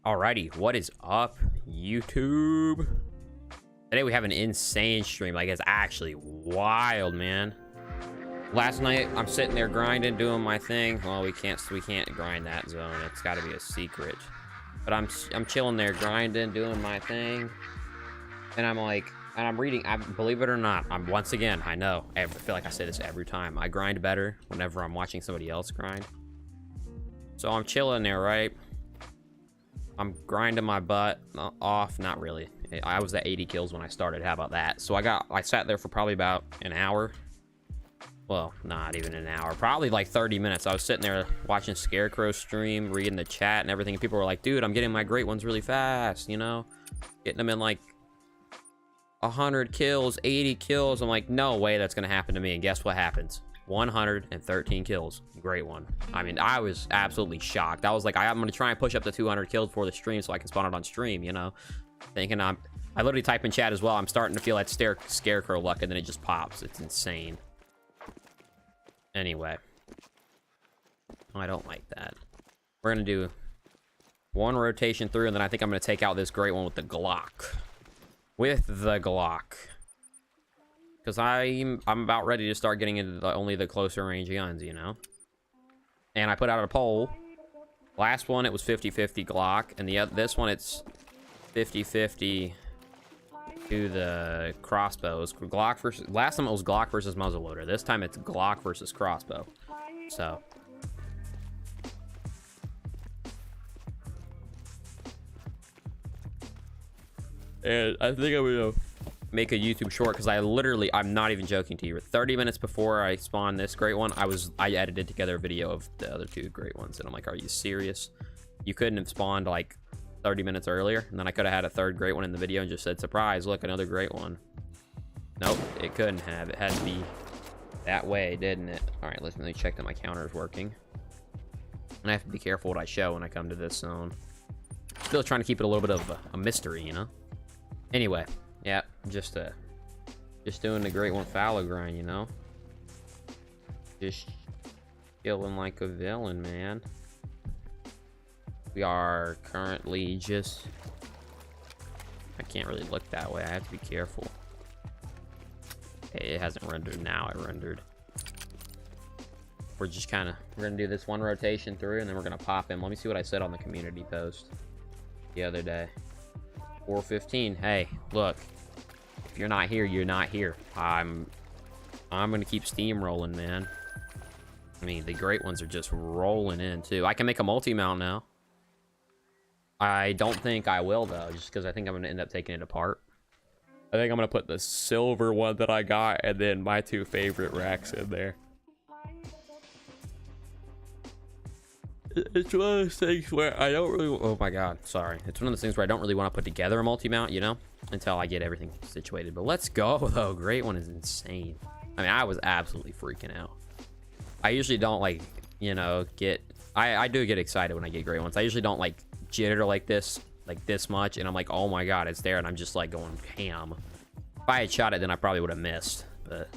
Alrighty, what is up, YouTube? Today we have an insane stream. Like, it's actually wild, man. Last night I'm sitting there grinding, doing my thing. Well, we can't grind that zone. It's got to be a secret. But I'm chilling there grinding, doing my thing, and I'm like, and I'm reading. Believe it or not, once again, I know. I feel like I say this every time. I grind better whenever I'm watching somebody else grind. So I'm chilling there, right? I'm grinding my butt off. Not really. I was at 80 kills when I started. How about that? So I sat there for probably about an hour. Well, not even an hour. Probably like 30 minutes. I was sitting there watching Scarecrow stream, reading the chat and everything. And people were like, dude, I'm getting my great ones really fast, you know? Getting them in like 100 kills, 80 kills. I'm like, no way that's going to happen to me. And guess what happens? 113 kills. Great one. I mean, I was absolutely shocked. I was like, I'm gonna try and push up to 200 kills for the stream so I can spawn it on stream, you know, thinking I literally type in chat as well, I'm starting to feel that Scarecrow luck, and then it just pops. It's insane. Anyway, I don't like that. We're gonna do one rotation through, and then I think I'm gonna take out this great one with the Glock. Because I'm about ready to start getting into only the closer range guns, you know? And I put out a poll. Last one, it was 50-50 Glock. And this one, it's 50-50 to the crossbows. Glock versus... Last time it was Glock versus muzzleloader. This time it's Glock versus crossbow. So... And I think I'm gonna make a YouTube short, because I'm not even joking to you, 30 minutes before I spawned this great one, I edited together a video of the other two great ones, and I'm like, are you serious? You couldn't have spawned like 30 minutes earlier, and then I could have had a third great one in the video and just said, surprise, look, another great one. Nope, it couldn't have. It had to be that way, didn't it? All right, let me check that my counter is working. And I have to be careful what I show when I come to this zone. Still trying to keep it a little bit of a mystery, you know? Anyway, yeah, just doing the great one Fallow grind, you know? Just killing like a villain, man. We are currently just... I can't really look that way. I have to be careful. Okay, it hasn't rendered now. It rendered. We're just kind of... We're going to do this one rotation through, and then we're going to pop in. Let me see what I said on the community post the other day. 4:15. Hey, look. If you're not here, you're not here. I'm gonna keep steamrolling, man. I mean, the great ones are just rolling in too. I can make a multi-mount now. I don't think I will though, just because I think I'm gonna end up taking it apart. I think I'm gonna put the silver one that I got and then my two favorite racks in there. It's one of those things where I don't really... Oh my god, sorry. It's one of those things where I don't really want to put together a multi-mount, you know? Until I get everything situated. But let's go, though. Great one is insane. I mean, I was absolutely freaking out. I usually don't, like, you know, get... I do get excited when I get great ones. I usually don't, like, jitter like this much. And I'm like, oh my god, it's there. And I'm just, like, going ham. If I had shot it, then I probably would have missed. But...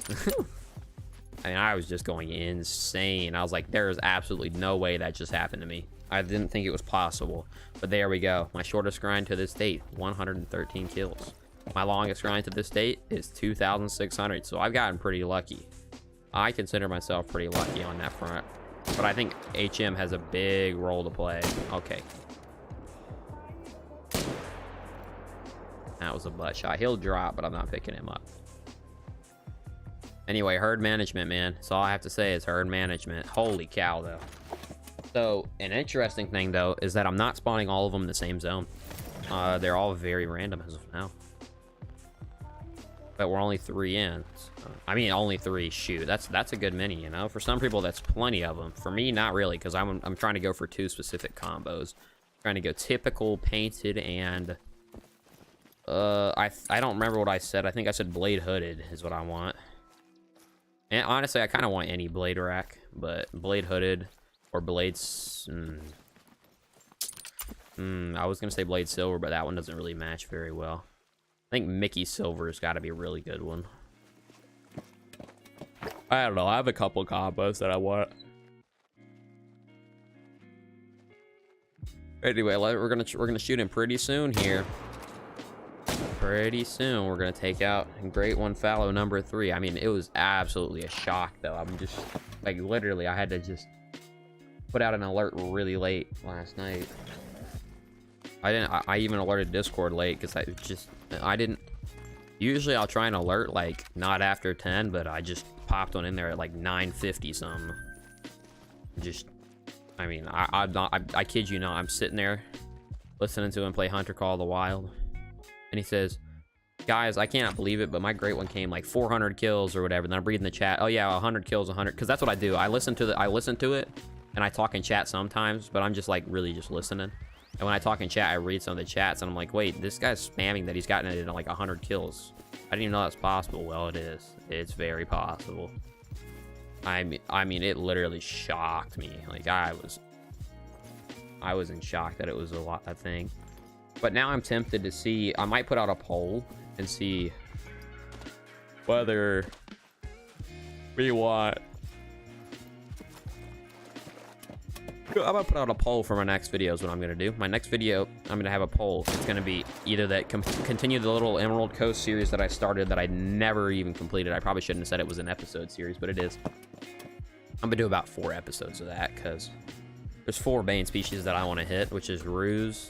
I mean, I was just going insane. I was like, there is absolutely no way that just happened to me. I didn't think it was possible. But there we go. My shortest grind to this date, 113 kills. My longest grind to this date is 2,600. So I've gotten pretty lucky. I consider myself pretty lucky on that front. But I think HM has a big role to play. Okay. That was a butt shot. He'll drop, but I'm not picking him up. Anyway, herd management, man. That's all I have to say is herd management. Holy cow, though. So, an interesting thing, though, is that I'm not spawning all of them in the same zone. They're all very random as of now. But we're only 3 in. So, I mean, only 3. Shoot, that's a good many, you know? For some people, that's plenty of them. For me, not really, because I'm trying to go for 2 specific combos. Trying to go typical, painted, and... I don't remember what I said. I think I said blade hooded is what I want. And honestly, I kind of want any blade rack, but blade hooded or blades. I was gonna say blade silver, but that one doesn't really match very well. I think Mickey silver has got to be a really good one. I don't know. I have a couple combos that I want. Anyway, we're gonna shoot him pretty soon here. Pretty soon, we're gonna take out Great One Fallow number 3. I mean, it was absolutely a shock, though. I'm just like literally, I had to just put out an alert really late last night. I even alerted Discord late because I didn't. Usually, I'll try and alert like not after 10, but I just popped one in there at like 9:50 something. Just, I mean, I kid you not. I'm sitting there listening to him play Hunter Call of the Wild. And he says, guys, I cannot believe it, but my Great One came like 400 kills or whatever. And then I'm reading the chat. Oh yeah, 100 kills, 100. Because that's what I do. I listen to it, and I talk in chat sometimes, but I'm just like really just listening. And when I talk in chat, I read some of the chats, and I'm like, wait, this guy's spamming that he's gotten it in like 100 kills. I didn't even know that's possible. Well, it is. It's very possible. I mean, it literally shocked me. Like I was in shock that it was a thing. But now I'm tempted to see. I might put out a poll and see whether we want. I'm gonna put out a poll for my next video. Is what I'm gonna do. My next video, I'm gonna have a poll. It's gonna be either that continue the little Emerald Coast series that I started that I never even completed. I probably shouldn't have said it was an episode series, but it is. I'm gonna do about 4 episodes of that because there's 4 Bane species that I want to hit, which is Ruse,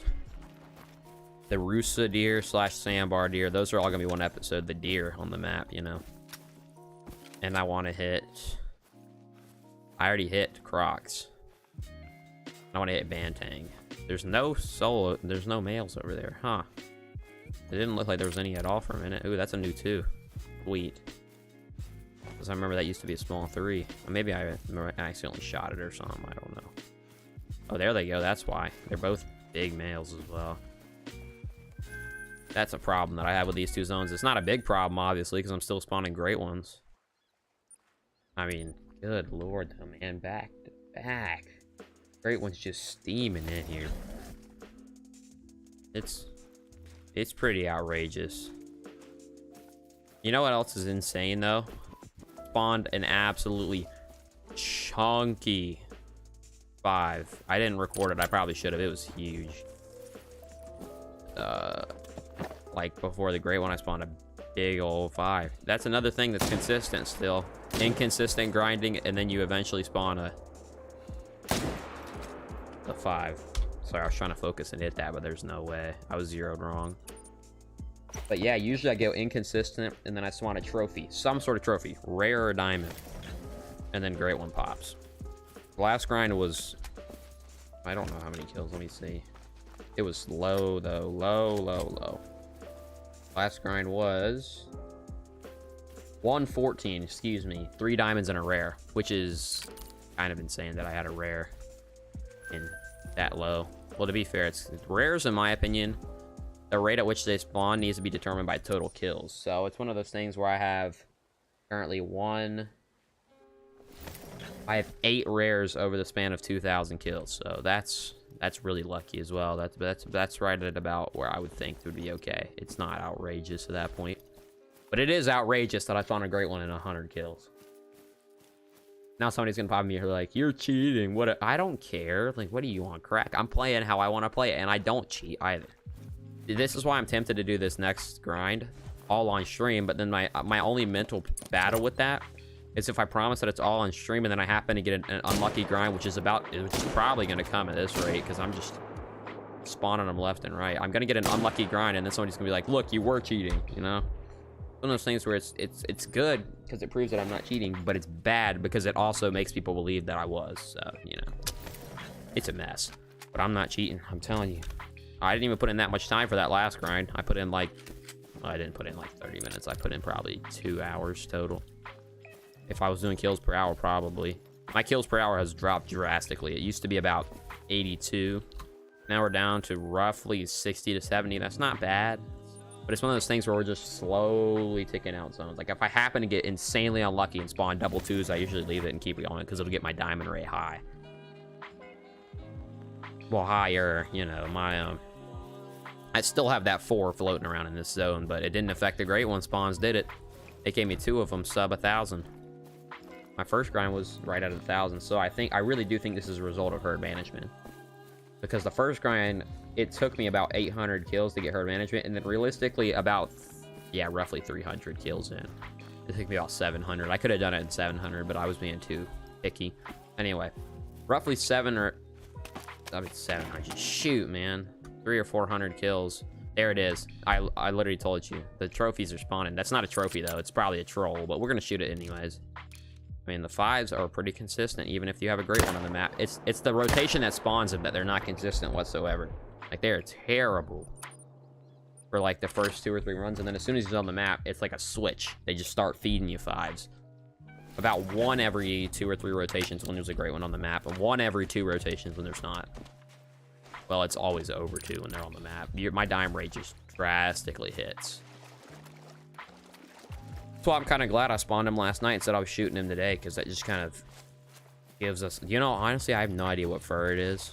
the Rusa deer / sandbar deer. Those are all gonna be 1 episode. The deer on the map, you know. And I want to hit. I already hit Crocs. I want to hit Bantang. There's no males over there, huh? It didn't look like there was any at all for a minute. Ooh, that's a new 2. Sweet. Because I remember that used to be a small 3. Or maybe I accidentally shot it or something. I don't know. Oh, there they go. That's why. They're both big males as well. That's a problem that I have with these 2 zones. It's not a big problem, obviously, because I'm still spawning Great Ones. I mean, good lord, though, man. Back to back. Great One's just steaming in here. It's pretty outrageous. You know what else is insane, though? Spawned an absolutely chunky 5. I didn't record it. I probably should have. It was huge. Like before the Great One, I spawned a big old 5. That's another thing that's consistent still. Inconsistent grinding, and then you eventually spawn a 5. Sorry, I was trying to focus and hit that, but there's no way. I was zeroed wrong. But yeah, usually I go inconsistent, and then I spawn a trophy. Some sort of trophy. Rare or diamond. And then Great One pops. Last grind was... I don't know how many kills. Let me see. It was low, though. Low. Last grind was... 114, excuse me. 3 diamonds and a rare. Which is kind of insane that I had a rare in that low. Well, to be fair, it's rares, in my opinion. The rate at which they spawn needs to be determined by total kills. So it's one of those things where I have currently I have 8 rares over the span of 2,000 kills. So that's really lucky as well. That's right at about where I would think it would be okay. It's not outrageous at that point, but it is outrageous that I found a Great One in 100 kills. Now somebody's gonna pop me here like, you're cheating. I don't care. Like, what do you want, crack? I'm playing how I want to play it, and I don't cheat either. This is why I'm tempted to do this next grind all on stream, but then my only mental battle with that is if I promise that it's all on stream and then I happen to get an unlucky grind, which is probably going to come at this rate because I'm just spawning them left and right. I'm going to get an unlucky grind, and then somebody's going to be like, look, you were cheating, you know? one of those things where it's good because it proves that I'm not cheating, but it's bad because it also makes people believe that I was. So, you know, it's a mess. But I'm not cheating, I'm telling you. I didn't even put in that much time for that last grind. I put in like, well, I didn't put in like 30 minutes. I put in probably 2 hours total. If I was doing kills per hour, probably. My kills per hour has dropped drastically. It used to be about 82. Now we're down to roughly 60 to 70. That's not bad. But it's one of those things where we're just slowly ticking out zones. Like if I happen to get insanely unlucky and spawn double twos, I usually leave it and keep it going because it'll get my diamond rate high. Well, higher, you know, my I still have that 4 floating around in this zone, but it didn't affect the great one spawns, did it? It gave me 2 of them sub 1,000. My first grind was right at 1,000, so I really do think this is a result of herd management. Because the first grind, it took me about 800 kills to get herd management, and then realistically about, yeah, roughly 300 kills in. It took me about 700. I could have done it in 700, but I was being too picky. Anyway, roughly 700. Shoot, man. 300 or 400 kills. There it is. I literally told you. The trophies are spawning. That's not a trophy, though. It's probably a troll, but we're going to shoot it anyways. I mean, the 5s are pretty consistent, even if you have a great one on the map. It's the rotation that spawns them that they're not consistent whatsoever. Like, they're terrible for, like, the first 2 or 3 runs, and then as soon as he's on the map, it's like a switch. They just start feeding you 5s. About 1 every 2 or 3 rotations when there's a great one on the map, and 1 every 2 rotations when there's not. Well, it's always over 2 when they're on the map. My dime rate just drastically hits. So I'm kind of glad I spawned him last night instead I was shooting him today, because that just kind of gives us, you know, honestly, I have no idea what fur it is.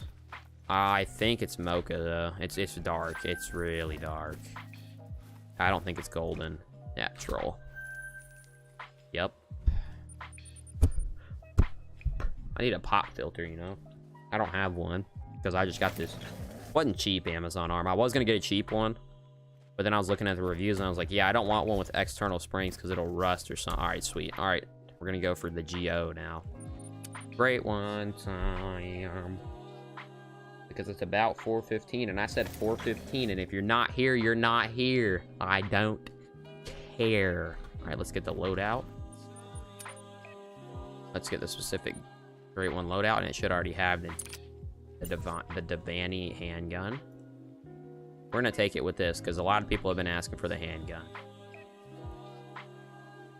I think it's mocha, though. It's dark. It's really dark. I don't think it's golden. Yeah, troll. Yep. I need a pop filter, you know? I don't have one, because I just got this. Wasn't cheap Amazon arm. I was going to get a cheap one. But then I was looking at the reviews and I was like, yeah, I don't want one with external springs because it'll rust or something. All right, sweet. All right, we're going to go for the GO now. Great one time. Because it's about 4:15 and I said 4:15. And if you're not here, you're not here. I don't care. All right, let's get the loadout. Let's get the specific great one loadout. And it should already have the Devani handgun. We're going to take it with this, because a lot of people have been asking for the handgun.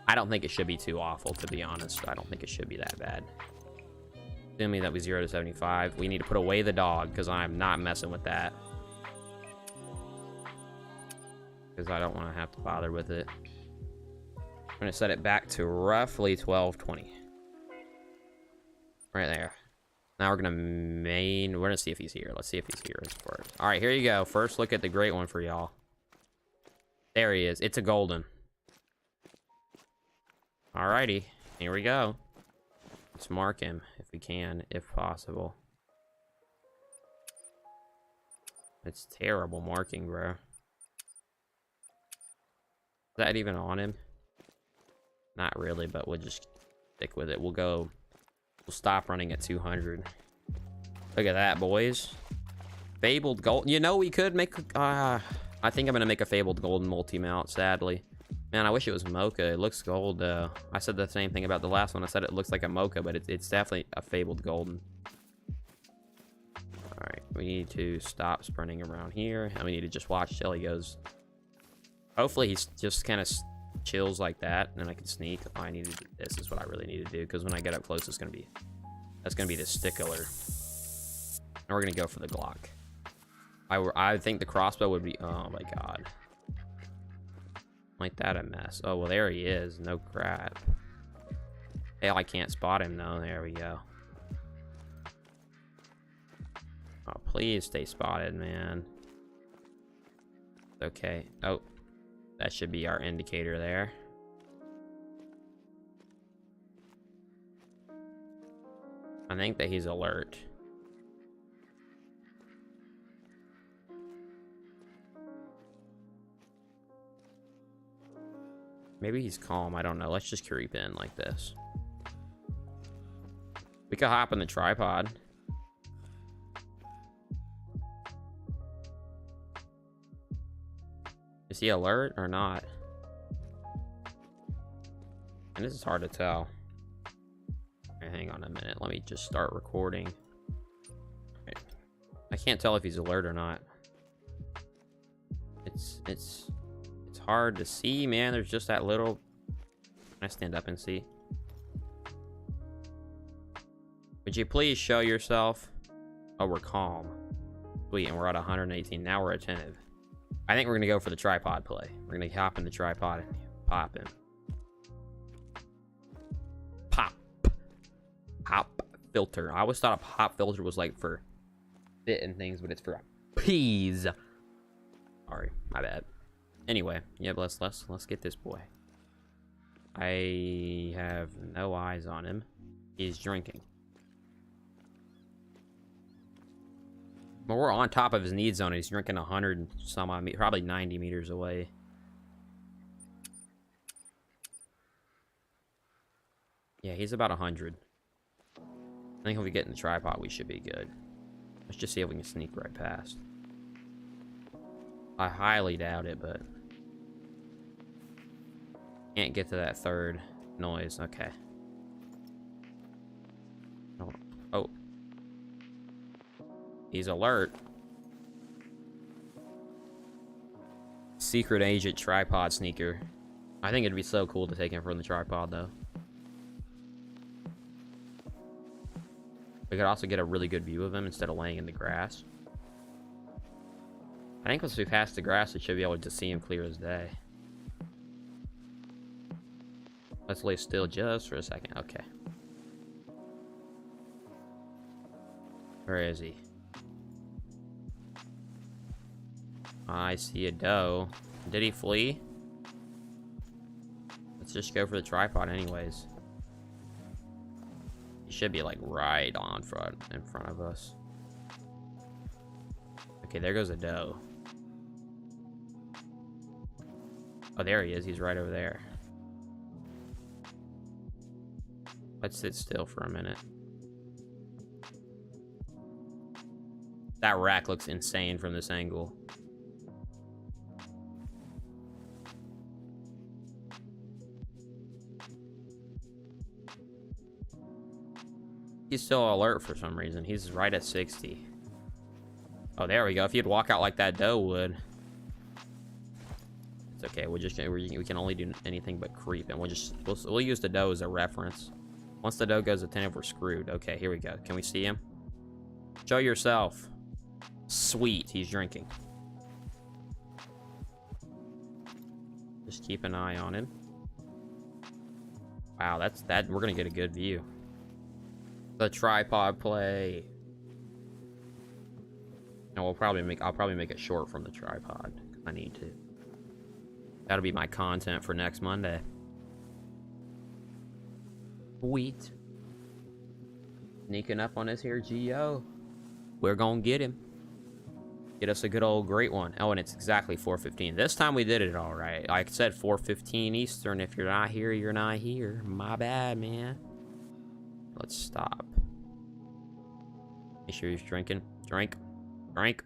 I don't think it should be too awful, to be honest. I don't think it should be that bad. Assuming that we 0 to 75. We need to put away the dog, because I'm not messing with that. Because I don't want to have to bother with it. I'm going to set it back to roughly 1220. Right there. Now we're gonna see if he's here. Let's see if he's here first. All right, here you go. First look at the great one for y'all. There he is. It's a golden. Alrighty, here we go. Let's mark him if we can, if possible. It's terrible marking, bro. Is that even on him? Not really, but we'll just stick with it. We'll stop running at 200. Look at that, boys. Fabled gold. You know, we could make I think I'm gonna make a fabled golden multi-mount, sadly. Man, I wish it was mocha. It looks gold, though. I said the same thing about the last one. I said it looks like a mocha, but it's definitely a fabled golden. All right, we need to stop sprinting around here, and we need to just watch till he goes. Hopefully he's just kind of chills like that, and then I can sneak. Oh, I need to do this. Is what I really need to do, because when I get up close, that's gonna be the stickler. And we're gonna go for the Glock. I think the crossbow would be. Oh my god, like that a mess. Oh well, there he is. No crap. Hell, I can't spot him though. There we go. Oh, please stay spotted, man. Okay. Oh. That should be our indicator there. I think that he's alert. Maybe he's calm. I don't know. Let's just creep in like this. We could hop on the tripod. Is he alert or not? And this is hard to tell. Right, hang on a minute. Let me just start recording. Right. I can't tell if he's alert or not. It's hard to see, man. There's just that little. Can I stand up and see? Would you please show yourself? Oh, we're calm. Sweet, and we're at 118. Now we're attentive. I think we're gonna go for the tripod play. We're gonna hop in the tripod and pop him. Pop filter. I always thought a pop filter was like for fitting things, but it's for peas. Sorry, my bad. Anyway, yeah, let's get this boy. I have no eyes on him. He's drinking. But we're on top of his need zone. He's drinking 100 and some odd, probably 90 meters away. Yeah, he's about 100. I think if we get in the tripod, we should be good. Let's just see if we can sneak right past. I highly doubt it, but can't get to that third noise. Okay. Oh. He's alert. Secret agent tripod sneaker. I think it'd be so cool to take him from the tripod, though. We could also get a really good view of him instead of laying in the grass. I think once we pass the grass, we should be able to see him clear as day. Let's lay still just for a second. Okay. Where is he? I see a doe. Did he flee? Let's just go for the tripod anyways. He should be like right on in front of us. Okay, there goes a doe. Oh, there he is. He's right over there. Let's sit still for a minute. That rack looks insane from this angle. He's still alert for some reason. He's right at 60. Oh, there we go. If you'd walk out like that doe would. It's okay. We can only do anything but creep, and we'll use the doe as a reference. Once the doe goes attentive, we're screwed. Okay, here we go. Can we see him? Show yourself. Sweet, he's drinking. Just keep an eye on him. Wow, that's that. We're gonna get a good view. The tripod play. No, I'll probably make it short from the tripod. I need to. That'll be my content for next Monday. Sweet. Sneaking up on us here, Geo. We're gonna get him. Get us a good old great one. Oh, and it's exactly 4:15. This time we did it all right. Like I said, 4:15 Eastern. If you're not here, you're not here. My bad, man. Let's stop. Make sure he's drinking. Drink. Drink.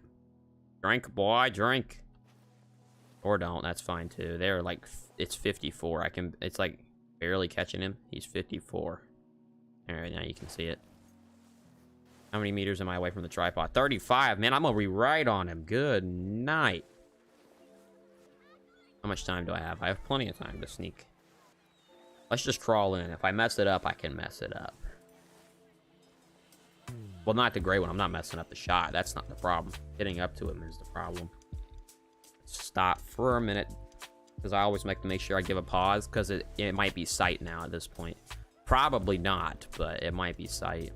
Drink, boy. Drink. Or don't. That's fine, too. They're like... It's 54. It's like barely catching him. He's 54. Alright, now you can see it. How many meters am I away from the tripod? 35. Man, I'm gonna be right on him. Good night. How much time do I have? I have plenty of time to sneak. Let's just crawl in. If I mess it up, I can mess it up. Well, not the gray one. I'm not messing up the shot. That's not the problem. Getting up to him is the problem. Stop for a minute. Because I always make sure I give a pause. Because it might be sight now at this point. Probably not. But it might be sight.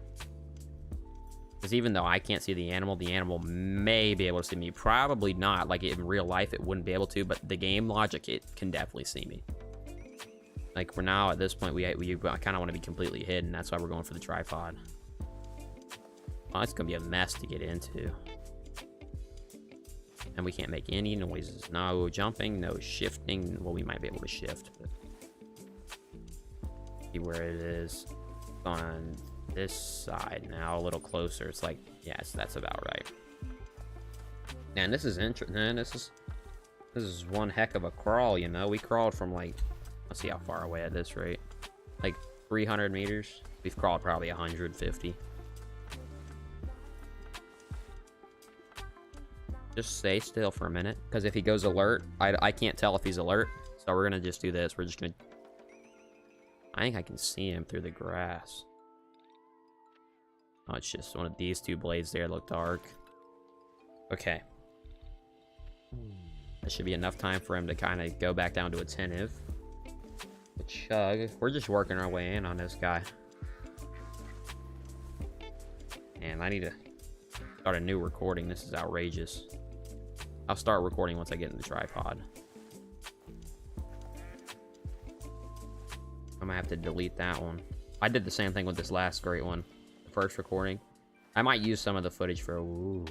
Because even though I can't see the animal may be able to see me. Probably not. Like in real life, it wouldn't be able to. But the game logic, it can definitely see me. Like we're now at this point, we kind of want to be completely hidden. That's why we're going for the tripod. Oh, it's gonna be a mess to get into. And we can't make any noises. No jumping, no shifting. Well, we might be able to shift, but see where it is. On this side now, a little closer. It's like, yes, that's about right. And this is interesting. Man, this is one heck of a crawl, you know. We crawled from like, let's see how far away at this rate. like 300 meters. We've crawled probably 150. Just stay still for a minute, because if he goes alert, I can't tell if he's alert. So we're gonna just do this. We're just gonna... I think I can see him through the grass. Oh, it's just one of these two blades there look dark. Okay. That should be enough time for him to kind of go back down to attentive. The chug. We're just working our way in on this guy. And I need to start a new recording. This is outrageous. I'll start recording once I get in the tripod. I'm gonna have to delete that one. I did the same thing with this last great one. The first recording. I might use some of the footage for... Ooh.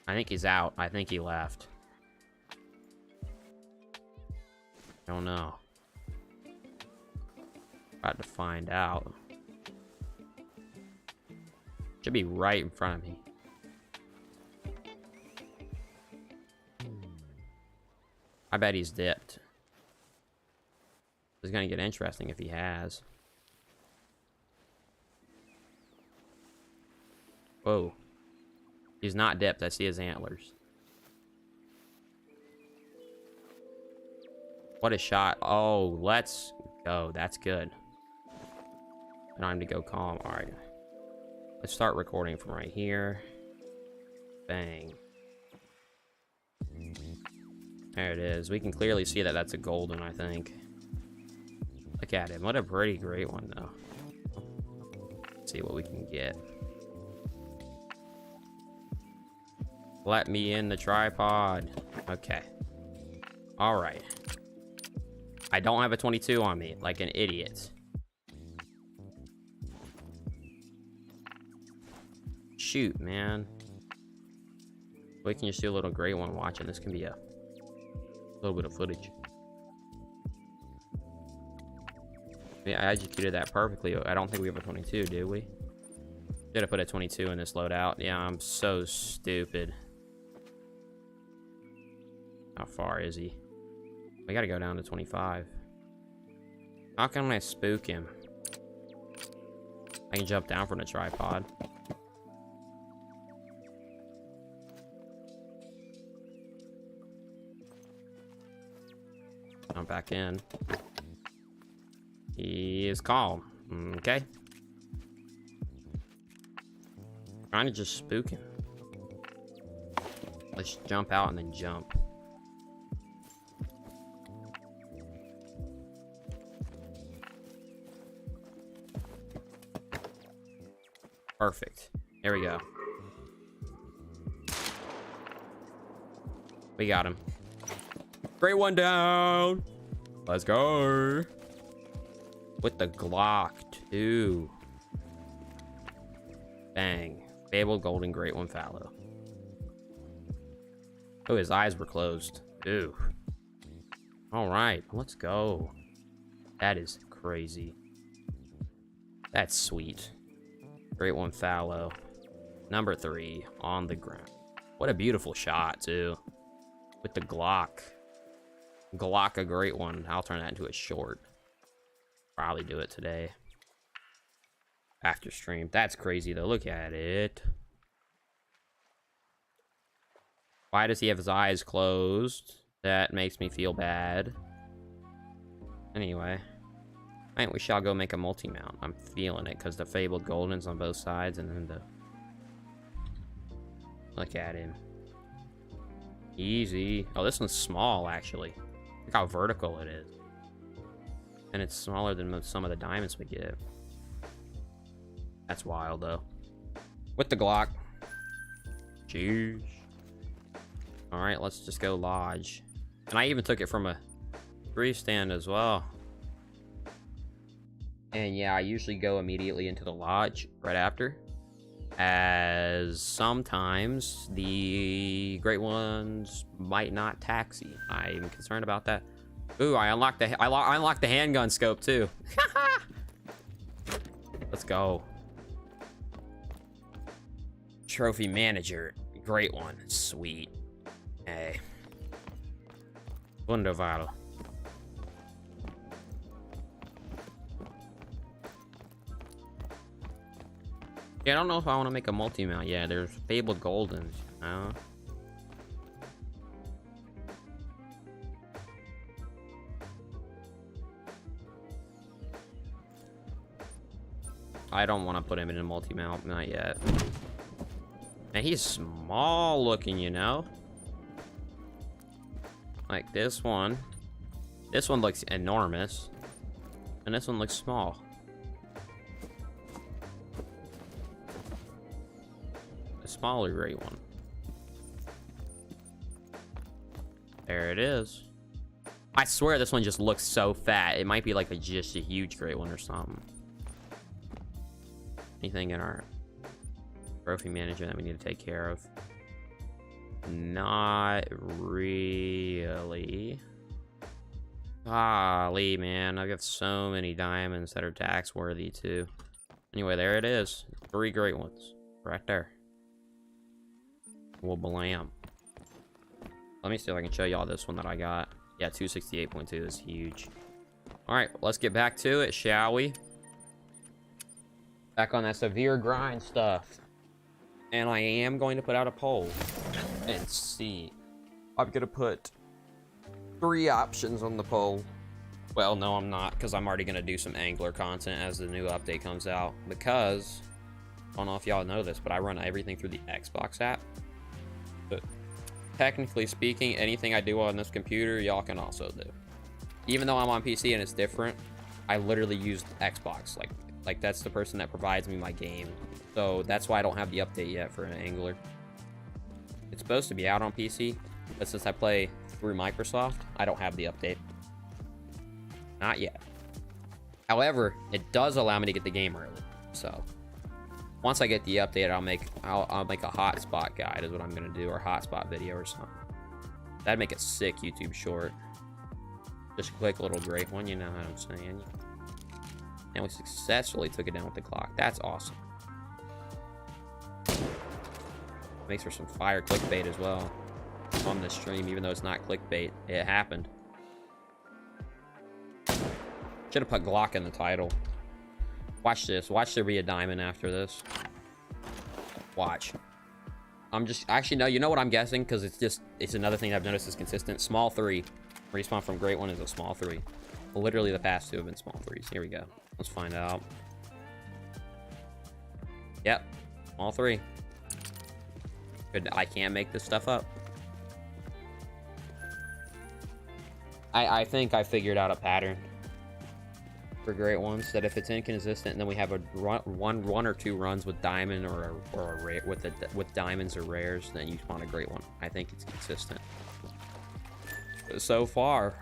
I think he's out. I think he left. I don't know. About to find out. Should be right in front of me. I bet he's dipped. It's gonna get interesting if he has. Whoa. He's not dipped. I see his antlers. What a shot. Oh, let's go. That's good. Time to go calm. All right. Let's start recording from right here. Bang. There it is. We can clearly see that that's a golden, I think. Look at him. What a pretty great one, though. Let's see what we can get. Let me in the tripod. Okay. All right. I don't have a 22 on me, like an idiot. Shoot, man. We can just do a little great one watching. This can be a little bit of footage. Yeah, I executed that perfectly. I don't think we have a 22, do we? Should have put a 22 in this loadout. Yeah, I'm so stupid. How far is he? We gotta go down to 25. How can I spook him? I can jump down from the tripod. Jump back in. He is calm. Okay. Trying to just spook him. Let's jump out and then jump. Perfect. Here we go. We got him. Great one down. Let's go. With the Glock, too. Bang. Fabled golden great one fallow. Oh, his eyes were closed. Ooh. All right, let's go. That is crazy. That's sweet. Great one fallow. Number 3 on the ground. What a beautiful shot, too. With the Glock. Glock, a great one. I'll turn that into a short. Probably do it today. After stream. That's crazy, though. Look at it. Why does he have his eyes closed? That makes me feel bad. Anyway. I think we shall go make a multi-mount. I'm feeling it, because the fabled golden's on both sides, and then the... Look at him. Easy. Oh, this one's small, actually. Look how vertical it is. And it's smaller than some of the diamonds we get. That's wild, though. With the Glock. Jeez. Alright, let's just go lodge. And I even took it from a tree stand as well. And yeah, I usually go immediately into the lodge right after. As sometimes the great ones might not taxi. I'm concerned about that. Ooh, I unlocked the handgun scope too. Let's go. Trophy manager, great one, sweet. Hey, wunderbar. Yeah, I don't know if I want to make a multi-mount. Yeah, there's Fabled Goldens, you know? I don't want to put him in a multi-mount, not yet. And he's small looking, you know? Like this one. This one looks enormous. And this one looks small. The smaller gray one. There it is. I swear this one just looks so fat. It might be like just a huge gray one or something. Anything in our trophy management that we need to take care of? Not really. Golly, man. I've got so many diamonds that are tax worthy too. Anyway, there it is. 3 great ones. Right there. Well, blam. Let me see if I can show y'all this one that I got. Yeah, 268.2 is huge. Alright, let's get back to it, shall we? Back on that severe grind stuff. And I am going to put out a poll and see. I'm going to put 3 options on the poll. Well, no, I'm not, because I'm already going to do some angler content as the new update comes out. Because, I don't know if y'all know this, but I run everything through the Xbox app. But technically speaking, anything I do on this computer, y'all can also do. Even though I'm on PC and it's different, I literally use Xbox. Like that's the person that provides me my game. So that's why I don't have the update yet for an angler. It's supposed to be out on PC, but since I play through Microsoft, I don't have the update. Not yet. However, it does allow me to get the game early. So once I get the update, I'll make a hotspot guide is what I'm gonna do, or hotspot video or something. That'd make a sick YouTube short. Just a quick little great one, you know what I'm saying? And we successfully took it down with the clock. That's awesome. Makes for some fire clickbait as well on this stream, even though it's not clickbait. It happened. Should have put Glock in the title. Watch this. Watch there be a diamond after this. Watch. I'm just... Actually, no. You know what I'm guessing? Because it's another thing I've noticed is consistent. Small 3. Respawn from Great One is a small 3. Literally the past 2 have been small 3s. Here we go. Let's find out. Yep. Small 3. Good. I can't make this stuff up. I think I figured out a pattern for Great Ones, that if it's inconsistent and then we have a one or two runs with diamond or a rare with diamonds or rares, then you spawn a Great One. I think it's consistent. So far,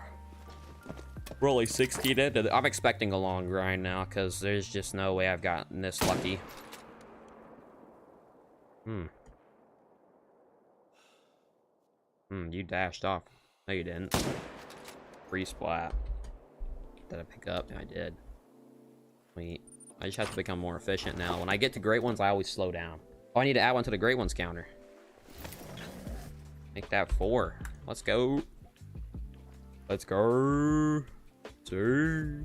we're only 16 into I'm expecting a long grind now, because there's just no way I've gotten this lucky. You dashed off. No, you didn't. Free splat. Did I pick up? Yeah, I did. Wait. I just have to become more efficient now. When I get to Great Ones, I always slow down. Oh, I need to add one to the Great Ones counter. Make that 4. Let's go. Let's go. 2.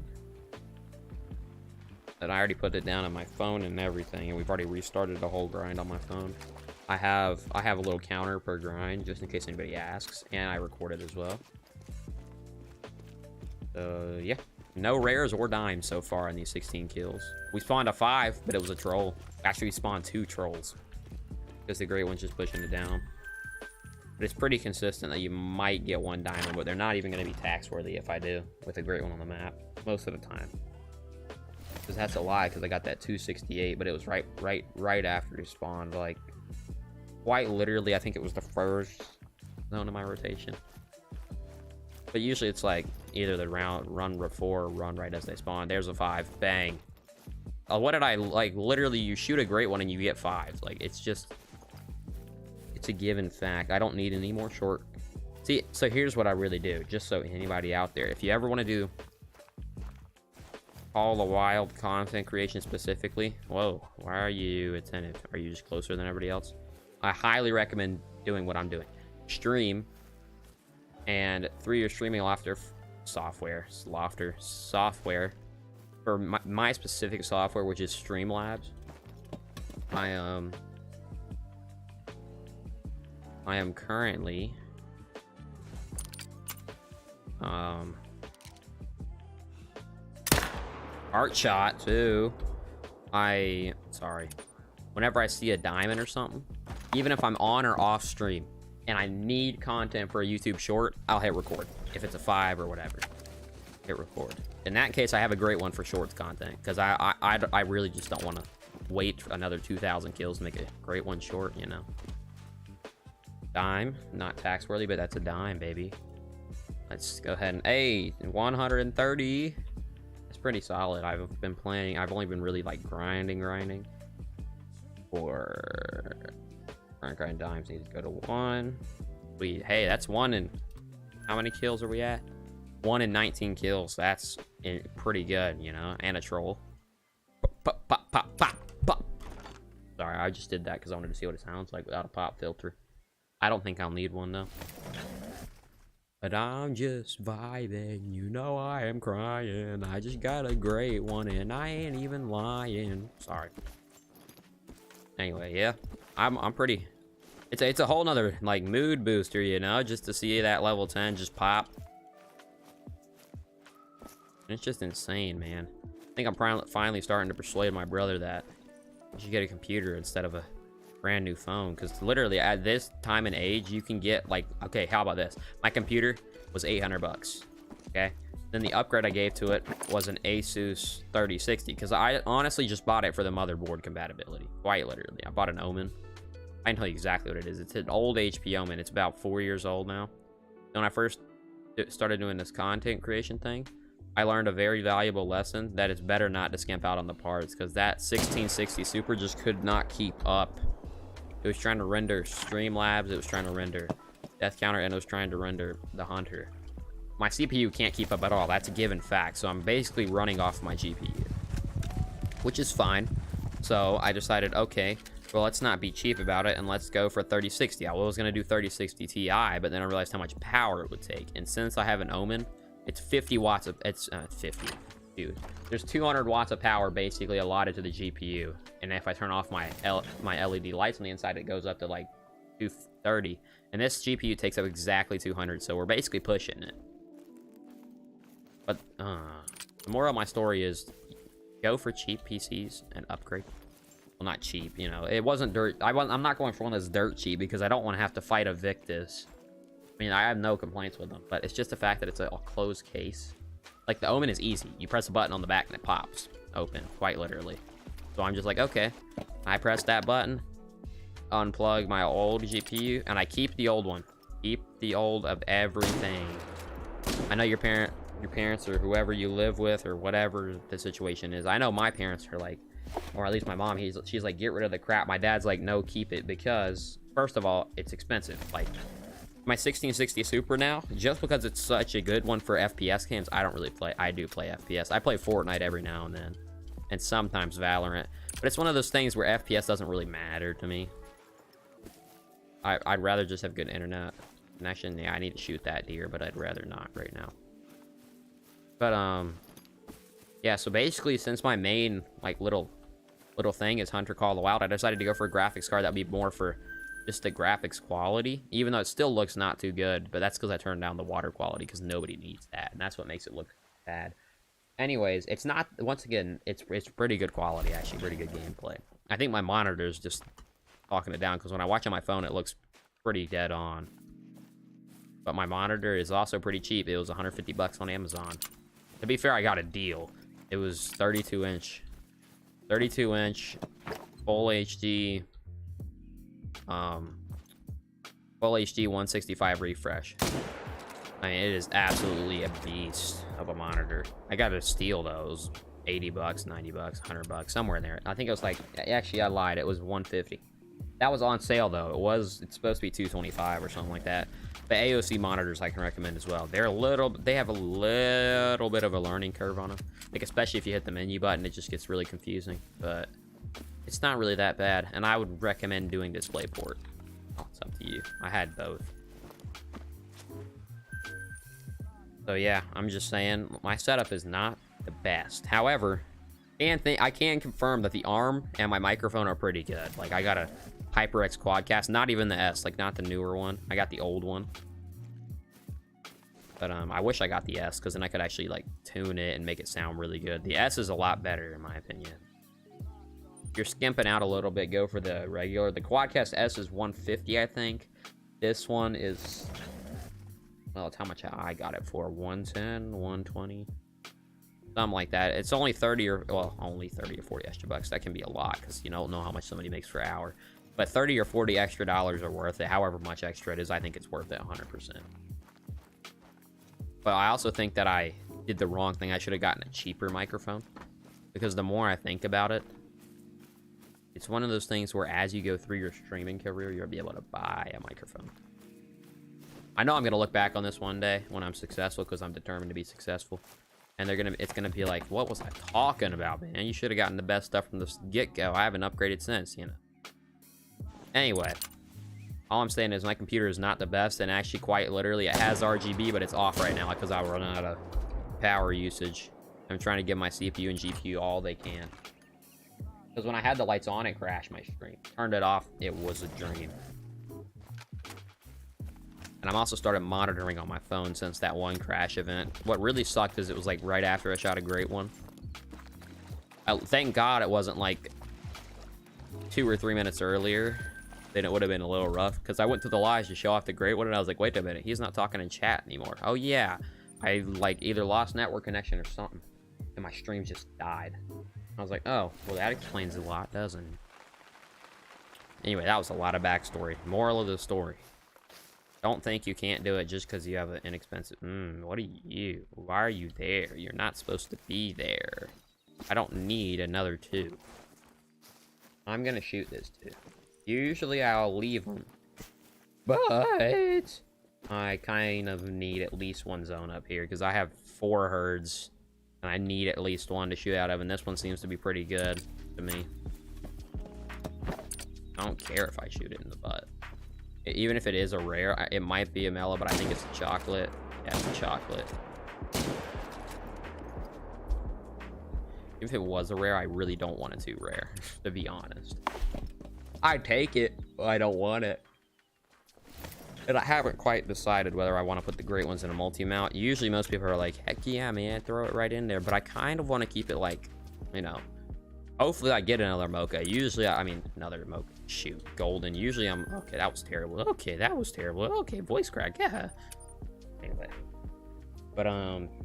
And I already put it down on my phone and everything, and we've already restarted the whole grind on my phone. I have a little counter per grind, just in case anybody asks, and I record it as well. Yeah. No rares or dimes so far in these 16 kills. We spawned a 5, but it was a troll. Actually, we spawned 2 trolls, because the Great One's just pushing it down. But it's pretty consistent that you might get 1 diamond, but they're not even going to be tax worthy if I do with a Great One on the map most of the time. Because that's a lie, because I got that 268, but it was right after it spawned. Like, quite literally, I think it was the first zone of my rotation. But usually it's like either the run before or run right as they spawn. There's a 5. Bang. What did I like? Literally, you shoot a Great One and you get 5. Like, it's just, it's a given fact. I don't need any more short. See, so here's what I really do, just so anybody out there, if you ever want to do all the wild content creation specifically. Whoa, why are you attentive? Are you just closer than everybody else? I highly recommend doing what I'm doing. Stream. And through your streaming software for my specific software, which is Streamlabs, I am currently art shot too. Sorry. Whenever I see a diamond or something, even if I'm on or off stream and I need content for a YouTube short, I'll hit record. If it's a 5 or whatever, hit record. In that case, I have a great one for shorts content because I really just don't want to wait for another 2,000 kills to make a great one short, you know. Dime, not tax worthy, but that's a dime, baby. Let's go ahead and, hey, 130. It's pretty solid. I've been playing, I've only been really like grinding for grind dimes. Need to go to 1. Hey, that's 1 in, how many kills are we at? 1 in 19 kills. That's pretty good, you know. And a troll. Pop, pop, pop, pop, pop. Sorry, I just did that because I wanted to see what it sounds like without a pop filter. I don't think I'll need one though. But I'm just vibing, you know I am crying. I just got a great one and I ain't even lying. Sorry. Anyway, yeah, I'm pretty. It's a whole nother like mood booster, you know, just to see that level 10 just pop. It's just insane, man. I think I'm finally starting to persuade my brother that I should get a computer instead of a brand new phone, because literally at this time and age you can get like, okay, how about this? My computer was 800 bucks. Okay, then the upgrade I gave to it was an Asus 3060 because I honestly just bought it for the motherboard compatibility. Quite literally, I bought an Omen. I can tell you exactly what it is. It's an old HP Omen. It's about 4 years old now. When I first started doing this content creation thing, I learned a very valuable lesson that it's better not to skimp out on the parts, because that 1660 Super just could not keep up. It was trying to render Streamlabs, it was trying to render Death Counter, and it was trying to render the Hunter. My CPU can't keep up at all. That's a given fact. So I'm basically running off my GPU, which is fine. So I decided, okay, well, let's not be cheap about it and let's go for 3060. I was gonna do 3060 Ti, but then I realized how much power it would take. And since I have an Omen, it's 50 watts of, it's 50. Dude, there's 200 watts of power basically allotted to the GPU, and if I turn off my LED lights on the inside, it goes up to like 230, and this GPU takes up exactly 200, so we're basically pushing it. But the moral of my story is go for cheap PCs and upgrade. Well, not cheap, you know, it wasn't dirt. I'm not going for one that's dirt cheap because I don't want to have to fight a Victus. I mean, I have no complaints with them, but it's just the fact that it's a closed case. Like, the Omen is easy. You press a button on the back and it pops open, quite literally. So I'm just like, okay. I press that button, unplug my old GPU, and I keep the old one. Keep the old of everything. I know your parents or whoever you live with or whatever the situation is. I know my parents are like, or at least my mom, she's like, get rid of the crap. My dad's like, no, keep it, because first of all, it's expensive. Like, my 1660 Super now, just because it's such a good one for FPS games, I don't really play. I do play FPS. I play Fortnite every now and then, and sometimes Valorant. But it's one of those things where FPS doesn't really matter to me. I'd rather just have good internet connection. Yeah, I need to shoot that deer, but I'd rather not right now. But yeah. So basically, since my main like little thing is Hunter Call of the Wild, I decided to go for a graphics card that would be more for just the graphics quality, even though it still looks not too good, but that's because I turned down the water quality because nobody needs that, and that's what makes it look bad. Anyways, it's not, once again, it's pretty good quality, actually, pretty good gameplay. I think my monitor is just talking it down, because when I watch on my phone, it looks pretty dead on. But my monitor is also pretty cheap. It was 150 bucks on Amazon. To be fair, I got a deal. It was 32 inch, full HD, full HD 165 refresh. I mean, it is absolutely a beast of a monitor. I got a steal though. It was 80 bucks, 90 bucks, 100 bucks, somewhere in there. I think it was like, actually I lied, it was 150. That was on sale though. It's supposed to be 225 or something like that. But AOC monitors I can recommend as well. They have a little bit of a learning curve on them. Like, especially if you hit the menu button, it just gets really confusing. But it's not really that bad, and I would recommend doing DisplayPort. Oh, it's up to you. I had both. So yeah, I'm just saying, my setup is not the best. However, And I can confirm that the arm and my microphone are pretty good. Like, I got a HyperX Quadcast, not even the S, like not the newer one. I got the old one. But I wish I got the S, because then I could actually like tune it and make it sound really good. The S is a lot better in my opinion. If you're skimping out a little bit, go for the regular. The Quadcast S is 150, I think. This one is, well, it's how much I got it for. 110, 120, something like that. It's only 30 or, well, only 30 or 40 extra bucks. That can be a lot because you don't know how much somebody makes per hour. But 30 or 40 extra dollars are worth it. However much extra it is, I think it's worth it 100%. But I also think that I did the wrong thing. I should have gotten a cheaper microphone, because the more I think about it, it's one of those things where as you go through your streaming career, you'll be able to buy a microphone. I know I'm going to look back on this one day when I'm successful, because I'm determined to be successful. And it's going to be like, what was I talking about, man? You should have gotten the best stuff from the get-go. I haven't upgraded since, you know. Anyway, all I'm saying is my computer is not the best, and actually quite literally it has RGB, but it's off right now because I run out of power usage. I'm trying to give my CPU and GPU all they can. Because when I had the lights on, it crashed my stream. Turned it off, it was a dream. And I'm also started monitoring on my phone since that one crash event. What really sucked is it was like right after I shot a great one. Thank God it wasn't like 2 or 3 minutes earlier. Then it would have been a little rough, because I went to the lives to show off the great one, and I was like, wait a minute, he's not talking in chat anymore. Oh yeah, I like either lost network connection or something, and my stream just died. I was like, oh, well, that explains a lot, doesn't it? Anyway, that was a lot of backstory. Moral of the story: don't think you can't do it just because you have an inexpensive. What are you? Why are you there? You're not supposed to be there. I don't need another 2. I'm gonna shoot this 2. Usually I'll leave them, but I kind of need at least one zone up here, because I have 4 herds, and I need at least one to shoot out of, and this one seems to be pretty good to me. I don't care if I shoot it in the butt. Even if it is a rare, it might be a mellow, but I think it's a chocolate. Yeah, it's a chocolate. If it was a rare, I really don't want it to rare, to be honest. I'd take it, but I don't want it. And I haven't quite decided whether I want to put the great ones in a multi-mount. Usually most people are like, heck yeah, man, throw it right in there. But I kind of want to keep it like, you know, hopefully I get another mocha. Usually, I mean, another mocha. Shoot, golden. Usually I'm, okay, that was terrible. Okay, that was terrible. Okay, voice crack, yeah. Anyway. But,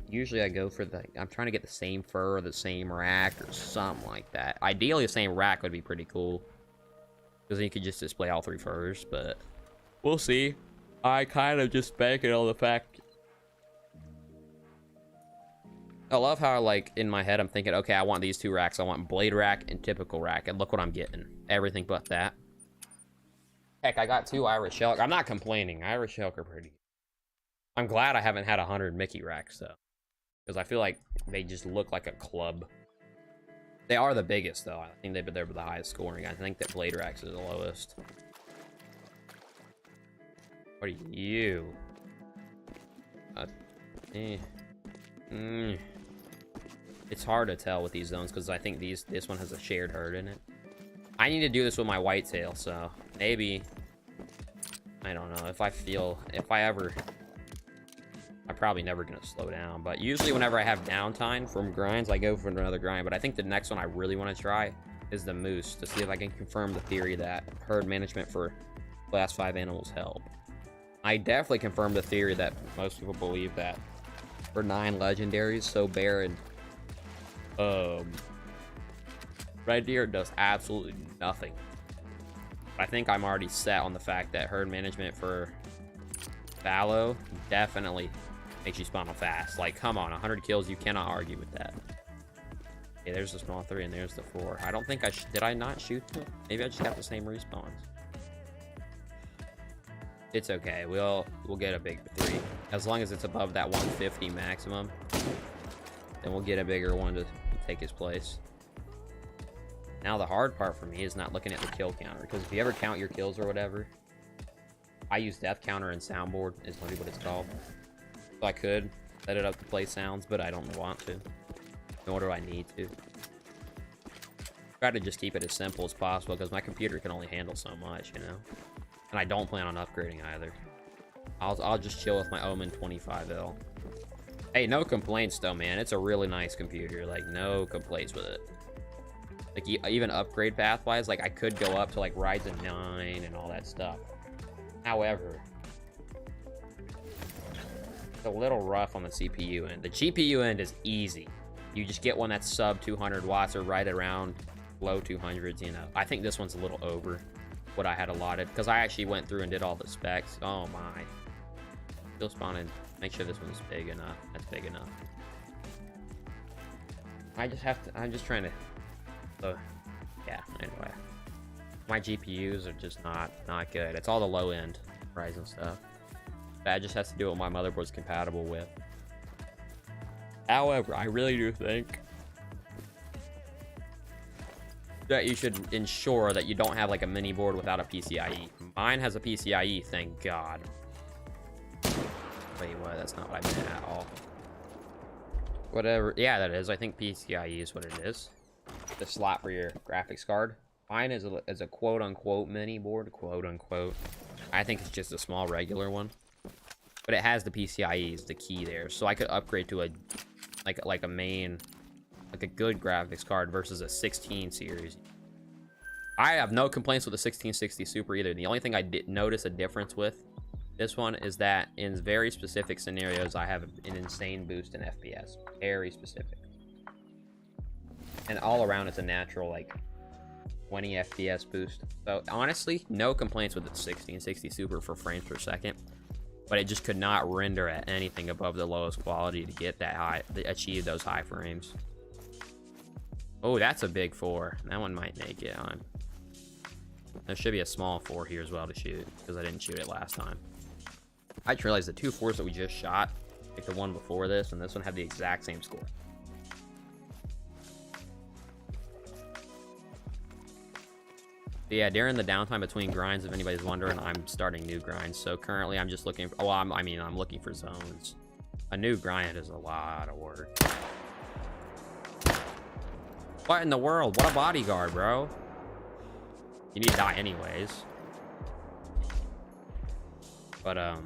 usually I go for the, I'm trying to get the same fur or the same rack or something like that. Ideally, the same rack would be pretty cool, because then you could just display all 3 furs, but we'll see. I kind of just bank it on the fact. I love how, like, in my head, I'm thinking, okay, I want these 2 racks. I want blade rack and typical rack, and look what I'm getting. Everything but that. Heck, I got 2 Irish elk. I'm not complaining. Irish elk are pretty. I'm glad I haven't had 100 Mickey racks, though, because I feel like they just look like a club. They are the biggest, though. I think they're the highest scoring. I think that blade racks is the lowest. What are you? It's hard to tell with these zones, because I think this one has a shared herd in it. I need to do this with my whitetail, so maybe, I don't know, I'm probably never gonna slow down, but usually whenever I have downtime from grinds, I go for another grind. But I think the next one I really want to try is the moose, to see if I can confirm the theory that herd management for class 5 animals help. I definitely confirm the theory that most people believe that for 9 legendaries, so barren, red deer does absolutely nothing. I think I'm already set on the fact that herd management for Fallow definitely makes you spawn fast. Like, come on, 100 kills, you cannot argue with that. Okay, there's the small 3 and there's the 4. I don't think did I not shoot them? Maybe I just got the same respawns. It's okay, we'll get a big 3. As long as it's above that 150 maximum, then we'll get a bigger one to take his place. Now the hard part for me is not looking at the kill counter, because if you ever count your kills or whatever, I use death counter and soundboard is maybe what it's called. So I could set it up to play sounds, but I don't want to, nor do I need to. Try to just keep it as simple as possible because my computer can only handle so much, you know. And I don't plan on upgrading either. I'll just chill with my Omen 25L. Hey, no complaints though, man. It's a really nice computer. Like, no complaints with it. Like, even upgrade path-wise, like, I could go up to, like, Ryzen 9 and all that stuff. However, it's a little rough on the CPU end. The GPU end is easy. You just get one that's sub 200 watts or right around low 200s, you know. I think this one's a little over what I had allotted because I actually went through and did all the specs. Oh, my. Still spawning. Make sure this one's big enough. That's big enough. I'm just trying to... So, yeah, anyway. My GPUs are just not good. It's all the low-end Ryzen stuff. That just has to do what my motherboard's compatible with. However, I really do think that you should ensure that you don't have like a mini board without a PCIe. Mine has a PCIe, thank God. Wait, what? That's not what I meant at all. Whatever. Yeah, that is. I think PCIe is what it is. The slot for your graphics card. Mine is a quote-unquote mini board, quote-unquote. I think it's just a small regular one. But it has the PCIe is the key there. So I could upgrade to a like a main, like a good graphics card versus a 16 series. I have no complaints with the 1660 Super either. The only thing I did notice a difference with this one is that in very specific scenarios, I have an insane boost in FPS. Very specific. And all around, it's a natural, like, 20 FPS boost. So, honestly, no complaints with the 1660 Super for frames per second. But it just could not render at anything above the lowest quality to get that high, to achieve those high frames. Oh, that's a big 4. That one might make it on. There should be a small 4 here as well to shoot, because I didn't shoot it last time. I just realized the 2 4s that we just shot, like the one before this and this one, have the exact same score. But yeah, during the downtime between grinds, if anybody's wondering, I'm starting new grinds. So currently I'm just looking for, well, I'm looking for zones. A new grind is a lot of work. What in the world? What a bodyguard, bro. You need to die anyways. But,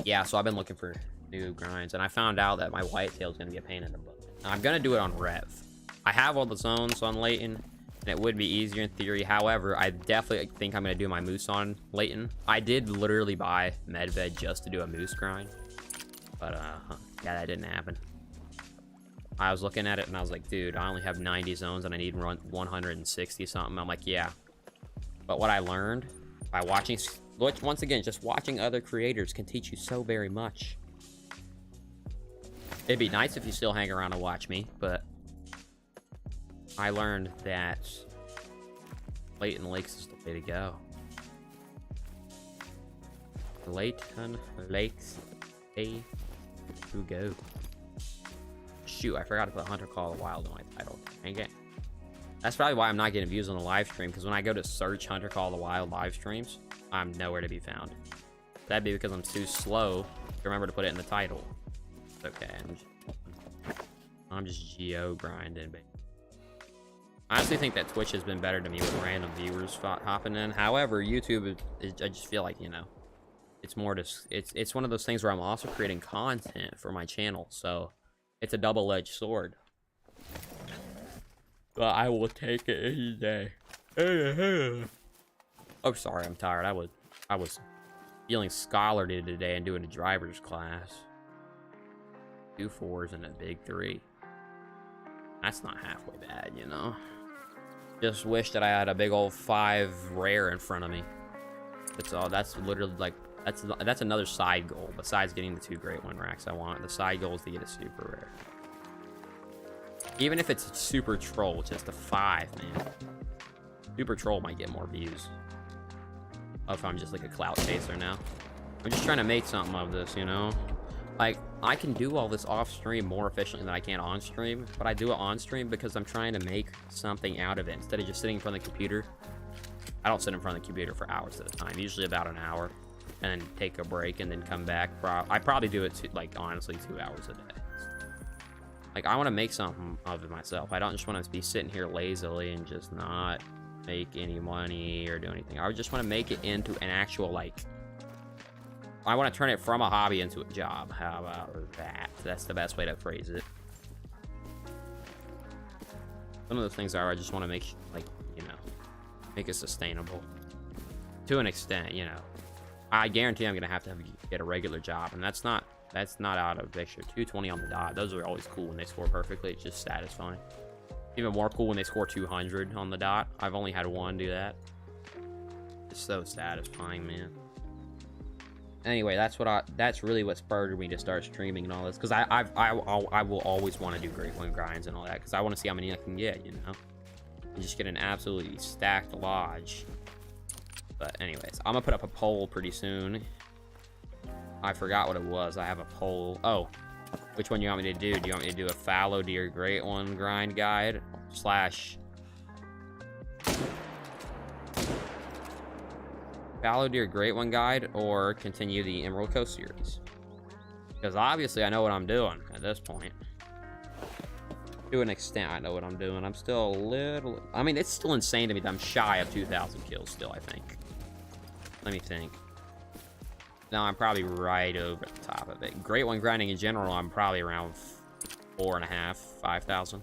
yeah, so I've been looking for new grinds, and I found out that my whitetail is going to be a pain in the butt. Now, I'm going to do it on Rev. I have all the zones on Layton, and it would be easier in theory. However, I definitely think I'm going to do my moose on Layton. I did literally buy Medved just to do a moose grind. But, yeah, that didn't happen. I was looking at it, and I was like, dude, I only have 90 zones, and I need 160 something. I'm like, yeah. But what I learned by watching... Once again, just watching other creators can teach you so very much. It'd be nice if you still hang around and watch me, but I learned that Layton Lakes is the way to go. Layton Lakes, way to go. Shoot, I forgot to put Hunter Call of the Wild in my title. Dang it. That's probably why I'm not getting views on the live stream, because when I go to search Hunter Call of the Wild live streams, I'm nowhere to be found. That'd be because I'm too slow to remember to put it in the title. It's okay. I'm just geo grinding. I honestly think that Twitch has been better to me with random viewers hopping in. However, YouTube is I just feel like, you know, it's more just it's one of those things where I'm also creating content for my channel, so it's a double-edged sword. But I will take it any day. Oh, sorry, I'm tired. I was feeling scholarly today and doing a driver's class. 2 4s and a big 3. That's not halfway bad, you know. Just wish that I had a big old 5 rare in front of me. That's all. That's literally like that's another side goal besides getting the 2 great 1 racks I want. The side goal is to get a super rare. Even if it's a super troll, just a 5, man. Super troll might get more views. If I'm just like a clout chaser now. I'm just trying to make something of this, you know? Like, I can do all this off stream more efficiently than I can on stream, but I do it on stream because I'm trying to make something out of it instead of just sitting in front of the computer. I don't sit in front of the computer for hours at a time, usually about an hour, and then take a break and then come back. I probably do it like honestly 2 hours a day. Like, I want to make something of it myself. I don't just want to be sitting here lazily and just not make any money or do anything. I just want to make it into an actual, like, I want to turn it from a hobby into a job. How about that? That's the best way to phrase it. Some of those things are, I just want to make, like, you know, make it sustainable. To an extent, you know. I guarantee I'm going to have get a regular job, and that's not out of the picture. 220 on the dot. Those are always cool when they score perfectly. It's just satisfying. Even more cool when they score 200 on the dot. I've only had one do that. It's so satisfying, man. Anyway, that's really what spurred me to start streaming and all this, because I will always want to do great one grinds and all that, because I want to see how many I can get, you know. You just get an absolutely stacked lodge. But anyways, I'm gonna put up a poll pretty soon. I forgot what it was. I have a poll. Oh, which one you want me to do? Do you want me to do a fallow to your great one grind guide slash fallow to your great one guide, or continue the Emerald Coast series? Because obviously I know what I'm doing at this point. To an extent, I know what I'm doing. I'm still a little... I mean, it's still insane to me that I'm shy of 2,000 kills still, I think. Let me think. No, I'm probably right over the top of it. Great one grinding in general, I'm probably around 4.5, 5,000.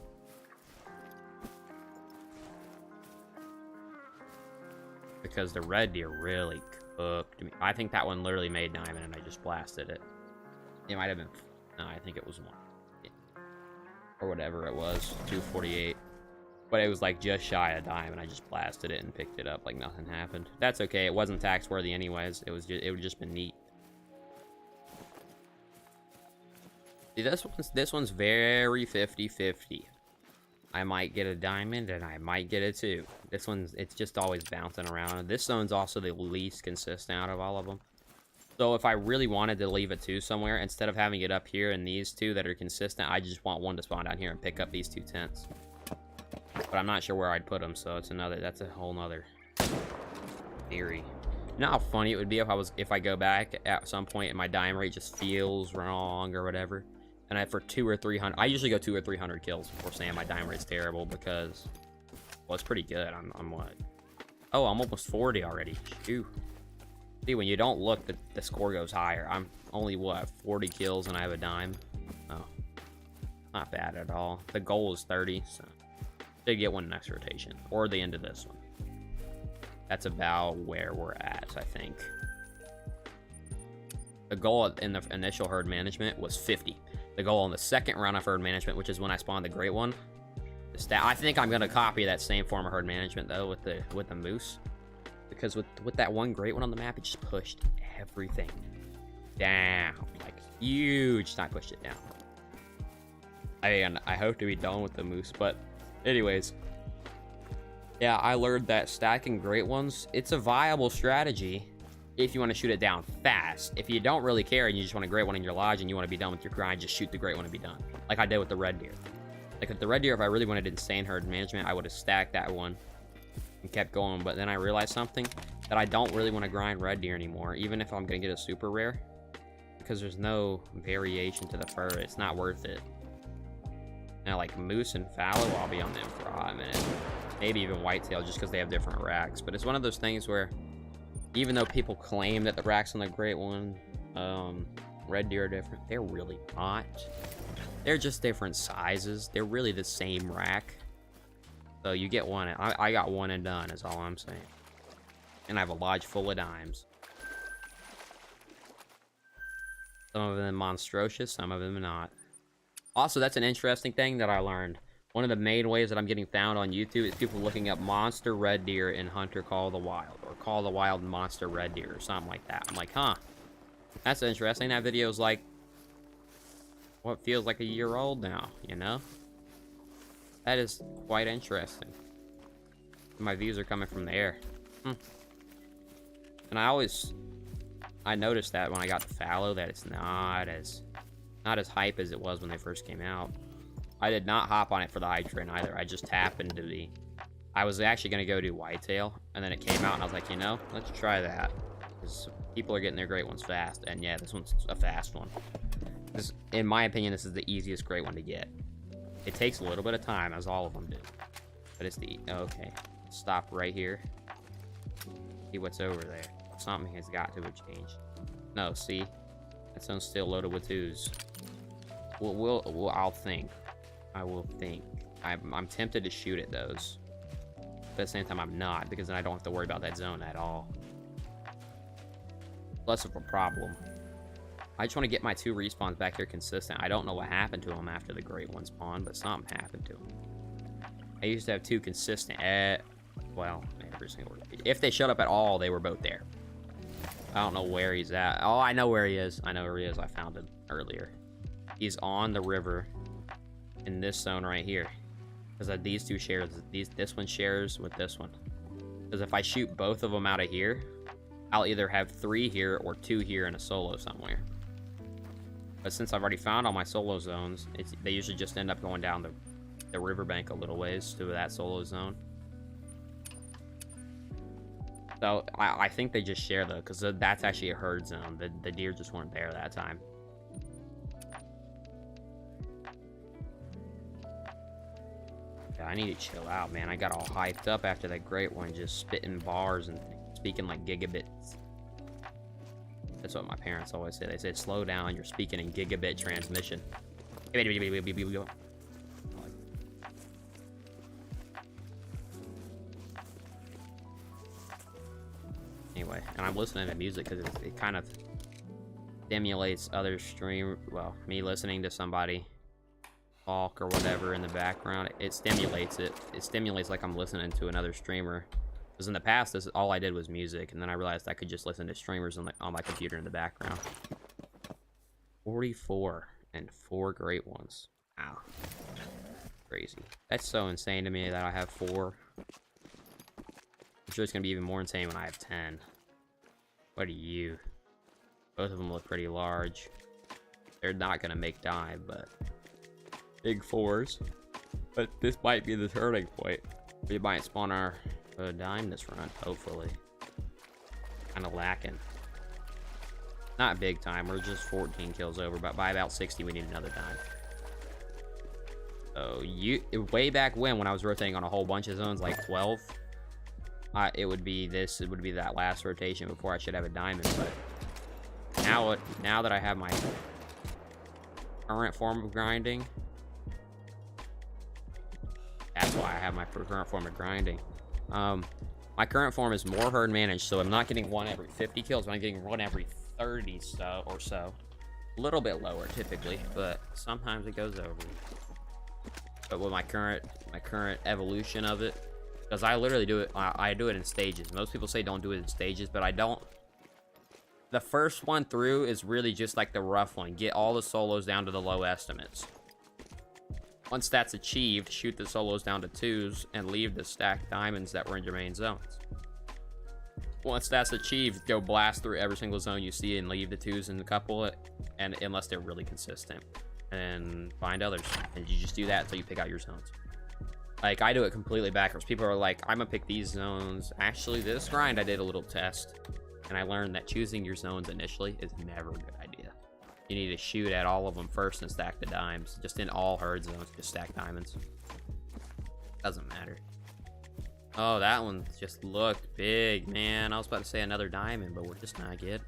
Because the red deer really cooked me. I think that one literally made diamond and I just blasted it. It might have been... No, I think it was 1. Or whatever it was, 248. But it was like just shy of diamond. I just blasted it and picked it up like nothing happened. That's okay. It wasn't tax worthy anyways. It would just been neat. See, this one's very 50-50. I might get a diamond and I might get a 2. This one's, it's just always bouncing around. This zone's also the least consistent out of all of them. So if I really wanted to leave a 2 somewhere, instead of having it up here and these 2 that are consistent, I just want one to spawn down here and pick up these 2 tents. But I'm not sure where I'd put them, so that's a whole nother theory. You know how funny it would be if I go back at some point and my diamond rate just feels wrong or whatever, and for 200 or 300, I usually go 200 or 300 kills before saying my diamond rate's terrible, because, well, it's pretty good. I'm what? Oh, I'm almost 40 already. Shoot. See, when you don't look, the score goes higher. I'm only, what, 40 kills and I have a dime? Oh, not bad at all. The goal is 30, so they get one next rotation, or the end of this one. That's about where we're at, I think. The goal in the initial herd management was 50. The goal in the second round of herd management, which is when I spawned the great one, I think I'm gonna copy that same form of herd management though with the moose, because with that one great one on the map, it just pushed everything down, like huge. I pushed it down. I hope to be done with the moose, but anyways, yeah, I learned that stacking great ones, it's a viable strategy if you want to shoot it down fast. If you don't really care and you just want a great one in your lodge and you want to be done with your grind, just shoot the great one and be done, like I did with the red deer. Like with the red deer, if I really wanted insane herd management, I would have stacked that one and kept going. But then I realized something, that I don't really want to grind red deer anymore, even if I'm gonna get a super rare, because there's no variation to the fur. It's not worth it. Now, like moose and fallow, I'll be on them for a hot minute. Maybe even whitetail, just because they have different racks. But it's one of those things where, even though people claim that the racks on the great one, red deer are different, they're really not. They're just different sizes. They're really the same rack. So you get one. I got one and done, is all I'm saying. And I have a lodge full of dimes. Some of them monstrosious, some of them not. Also, that's an interesting thing that I learned. One of the main ways that I'm getting found on YouTube is people looking up monster red deer in Hunter Call the Wild, or Call the Wild monster red deer, or something like that. I'm like, huh, that's interesting. That video's like, what feels like a year old now, you know? That is quite interesting. My views are coming from there. And I noticed that when I got the fallow, that it's not as hype as it was when they first came out. I did not hop on it for the high trend either. I just happened to be. I was actually going to go do whitetail, and then it came out, and I was like, you know, let's try that. Because people are getting their great ones fast, and yeah, this one's a fast one. In my opinion, this is the easiest great one to get. It takes a little bit of time, as all of them do. But it's the... Okay. Stop right here. See what's over there. Something has got to have changed. No, see? That sounds still loaded with 2s. I'll think. I will think. I'm tempted to shoot at those. But at the same time, I'm not, because then I don't have to worry about that zone at all. Less of a problem. I just want to get my 2 respawns back here consistent. I don't know what happened to them after the great one spawned, but something happened to them. I used to have 2 consistent well, every single... If they showed up at all, they were both there. I don't know where he's at. Oh, I know where he is. I know where he is. I found him earlier. He's on the river in this zone right here. Because these 2 shares. This one shares with this one. Because if I shoot both of them out of here, I'll either have 3 here or 2 here in a solo somewhere. But since I've already found all my solo zones, they usually just end up going down the riverbank a little ways to that solo zone. So I think they just share though, because that's actually a herd zone. The deer just weren't there that time. Yeah, I need to chill out, man. I got all hyped up after that great one, just spitting bars and speaking like gigabits. That's what my parents always say. They say, slow down, you're speaking in gigabit transmission. Anyway, and I'm listening to music because it kind of stimulates other me listening to somebody talk or whatever in the background. It stimulates it. It stimulates like I'm listening to another streamer. Because in the past, all I did was music, and then I realized I could just listen to streamers on my computer in the background. 44 and 4 great ones. Wow. Crazy. That's so insane to me that I have 4. I'm sure it's going to be even more insane when I have 10. What are you? Both of them look pretty large. They're not going to make dive, but big 4s. But this might be the turning point. We might spawn our dime this run, hopefully. Kind of lacking. Not big time. We're just 14 kills over, but by about 60, we need another dime. So way back when I was rotating on a whole bunch of zones, like 12. It would be that last rotation before I should have a diamond, but now that I have my current form of grinding, that's why I have my current form of grinding. My current form is more herd managed, so I'm not getting one every 50 kills, but I'm getting one every 30 or so. A little bit lower typically, but sometimes it goes over. But with my current evolution of it, because I literally do it, I do it in stages. Most people say don't do it in stages, but I don't. The first one through is really just like the rough one. Get all the solos down to the low estimates. Once that's achieved, shoot the solos down to 2s and leave the stacked diamonds that were in your main zones. Once that's achieved, go blast through every single zone you see and leave the 2s in a couple, and unless they're really consistent, and find others. And you just do that until you pick out your zones. Like, I do it completely backwards. People are like, I'm gonna pick these zones. Actually, this grind, I did a little test, and I learned that choosing your zones initially is never a good idea. You need to shoot at all of them first and stack the dimes. Just in all herd zones, just stack diamonds. Doesn't matter. Oh, that one just looked big, man. I was about to say another diamond, but we're just not getting.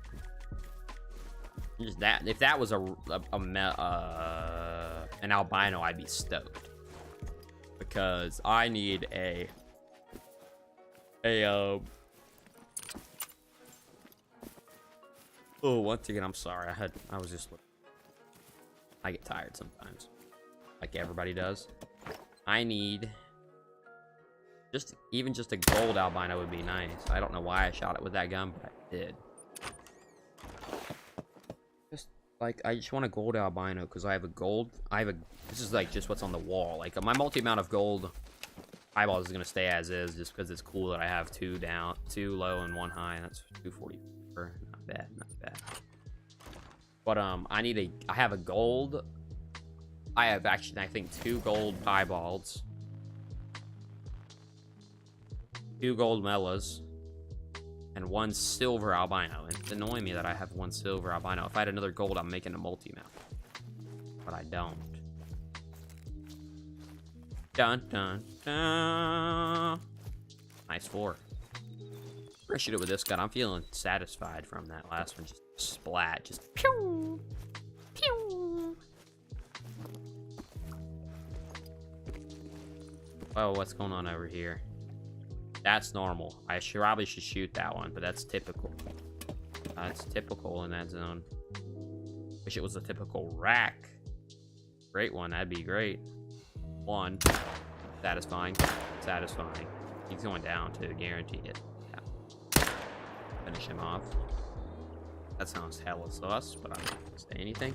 Just that. If that was an albino, I'd be stoked. Because I need oh, once again, I'm sorry. I get tired sometimes, like everybody does. I need even just a gold albino would be nice. I don't know why I shot it with that gun, but I did. I just want a gold albino because I have a gold. This is like just what's on the wall. Like my multi amount of gold eyeballs is gonna stay as is, just because it's cool that I have 2 down, 2 low, and 1 high. And that's 244. Not bad, not bad. But I have a gold. I have actually, I think, 2 gold eyeballs, 2 gold mellas, and 1 silver albino. It's annoying me that I have 1 silver albino. If I had another gold, I'm making a multi-mount. But I don't. Dun, dun, dun. Nice 4. I shoot it with this gun. I'm feeling satisfied from that last one. Just splat. Just pew! Pew! Oh, what's going on over here? That's normal. I probably should shoot that one, but that's typical. It's typical in that zone. Wish it was a typical rack. Great one. That'd be great. 1. Satisfying. Satisfying. He's going down too. Guaranteed it. Yeah. Finish him off. That sounds hella sus, but I'm not gonna say anything.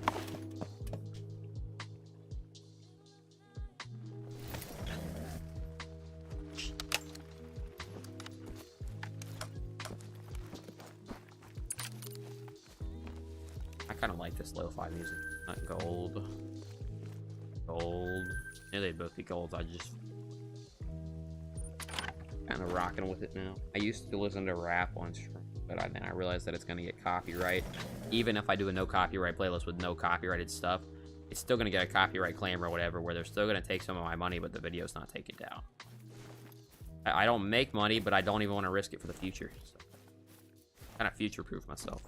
I kind of like this lo-fi music. Not gold. Gold. Yeah, they'd both be golds. I just kind of rocking with it now. I used to listen to rap once, but then I realized that it's going to get copyright. Even if I do a no copyright playlist with no copyrighted stuff, it's still going to get a copyright claim or whatever, where they're still going to take some of my money, but the video's not taken down. I don't make money, but I don't even want to risk it for the future. So, kind of future-proof myself.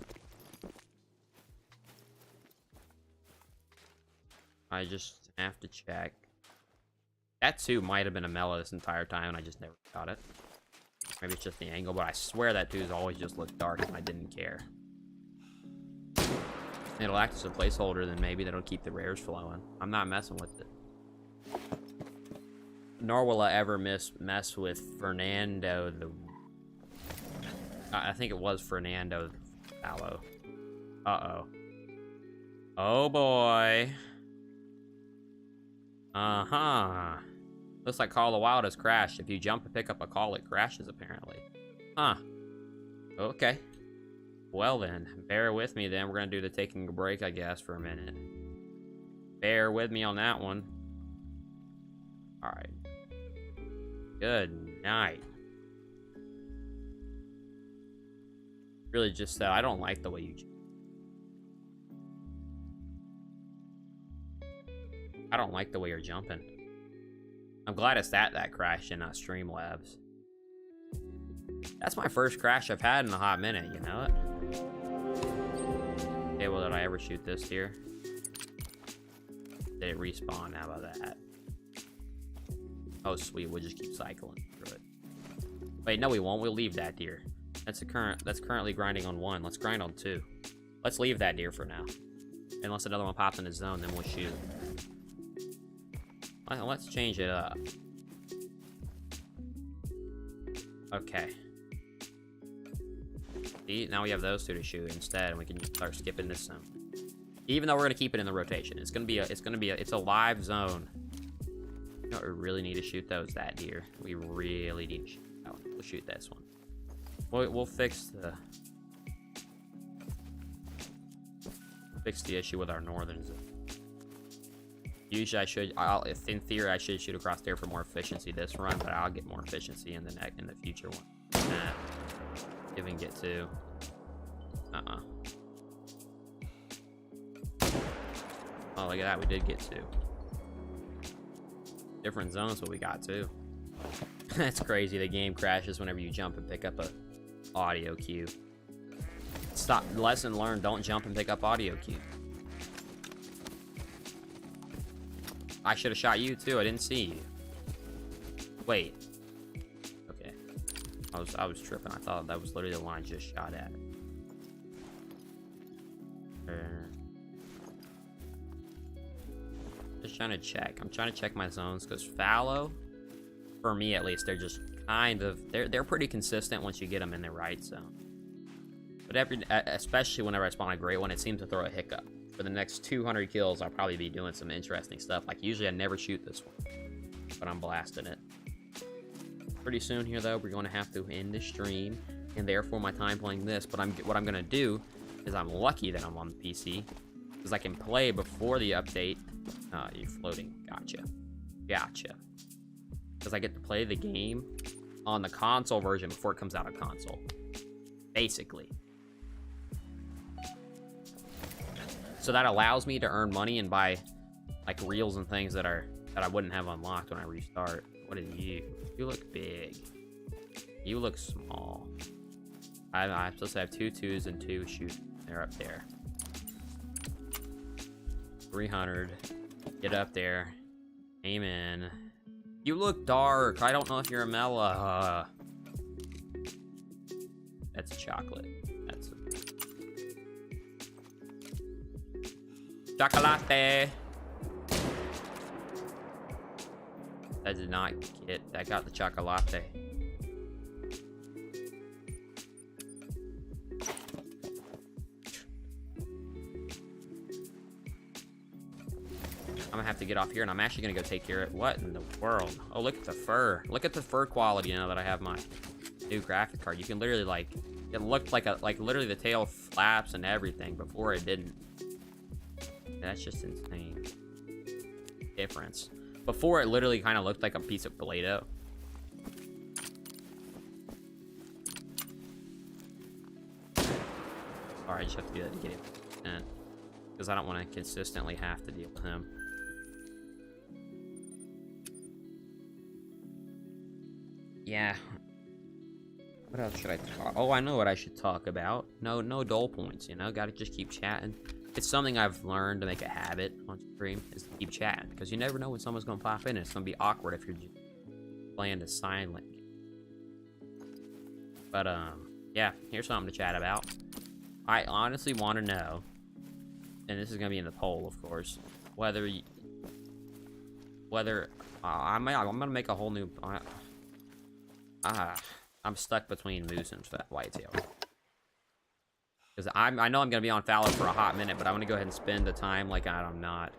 I just have to check. That too might have been a mellow this entire time, and I just never got it. Maybe it's just the angle, but I swear that two's always just looked dark, and I didn't care. It'll act as a placeholder, then maybe that'll keep the rares flowing. I'm not messing with it. Nor will I ever mess with Fernando the... I think it was Fernando Fallow. Uh-oh. Oh boy. Uh-huh. Looks like Call of the Wild has crashed. If you jump and pick up a call, it crashes, apparently. Huh. Okay. Well then, bear with me then. We're gonna do the taking a break, I guess, for a minute. Bear with me on that one. Alright. Good night. Really just said, I don't like the way you... I don't like the way you're jumping. I'm glad it's that crashed and not Streamlabs. That's my first crash I've had in a hot minute, you know it? Okay, well, did I ever shoot this here? Did it respawn? How about that? Oh, sweet. We'll just keep cycling through it. Wait, no, we won't. We'll leave that deer. That's currently grinding on 1. Let's grind on 2. Let's leave that deer for now. Unless another one pops in the zone, then we'll shoot. Let's change it up. Okay. See, now we have those 2 to shoot instead, and we can start skipping this zone. Even though we're gonna keep it in the rotation, it's a live zone. You know what we really need to shoot though is that deer. We really need to shoot that one. We'll shoot this one. We'll fix the issue with our northern zone. Usually in theory, I should shoot across there for more efficiency this run, but I'll get more efficiency in the future one. Nah. Even get 2. Oh, look at that. We did get 2. Different zones, but we got 2. That's crazy. The game crashes whenever you jump and pick up a audio cue. Stop. Lesson learned. Don't jump and pick up audio cue. I should have shot you too. I didn't see you. Wait. Okay. I was tripping. I thought that was literally the one I just shot at. Just trying to check. I'm trying to check my zones because Fallow, for me at least, they're just kind of they're pretty consistent once you get them in the right zone. But especially whenever I spawn a great one, it seems to throw a hiccup. For the next 200 kills, I'll probably be doing some interesting stuff. Like, usually I never shoot this one, but I'm blasting it. Pretty soon here, though, we're going to have to end the stream, and therefore my time playing this. But what I'm going to do is I'm lucky that I'm on the PC, because I can play before the update. You're floating. Gotcha. Because I get to play the game on the console version before it comes out of console. Basically. So that allows me to earn money and buy like reels and things that are that I wouldn't have unlocked when I restart. What is you? You look big. You look small. I'm supposed to have 2 2s and 2 shoot. They're up there. 300. Get up there. Aim in. You look dark. I don't know if you're a Mela. That's chocolate. That's chocolate. That did not get. I got the chocolate. I'm gonna have to get off here, and I'm actually gonna go take care of it. What in the world? Oh, look at the fur. Look at the fur quality now that I have my new graphic card. You can literally, like, it looked like literally the tail flaps and everything. Before it didn't. That's just insane. Difference. Before it literally kind of looked like a piece of Play-Doh. Alright, I just have to do that to get him. Because I don't want to consistently have to deal with him. Yeah. What else should I talk? Oh, I know what I should talk about. No dull points, you know? Gotta just keep chatting. It's something I've learned to make a habit on stream, is to keep chatting. Because you never know when someone's gonna pop in, and it's gonna be awkward if you're just playing the silent game. But, yeah, here's something to chat about. I honestly want to know, and this is gonna be in the poll, of course, whether I'm gonna make a whole new... I'm stuck between Moose and Whitetail. Because I know I'm going to be on Fallow for a hot minute, but I'm going to go ahead and spend the time like I'm not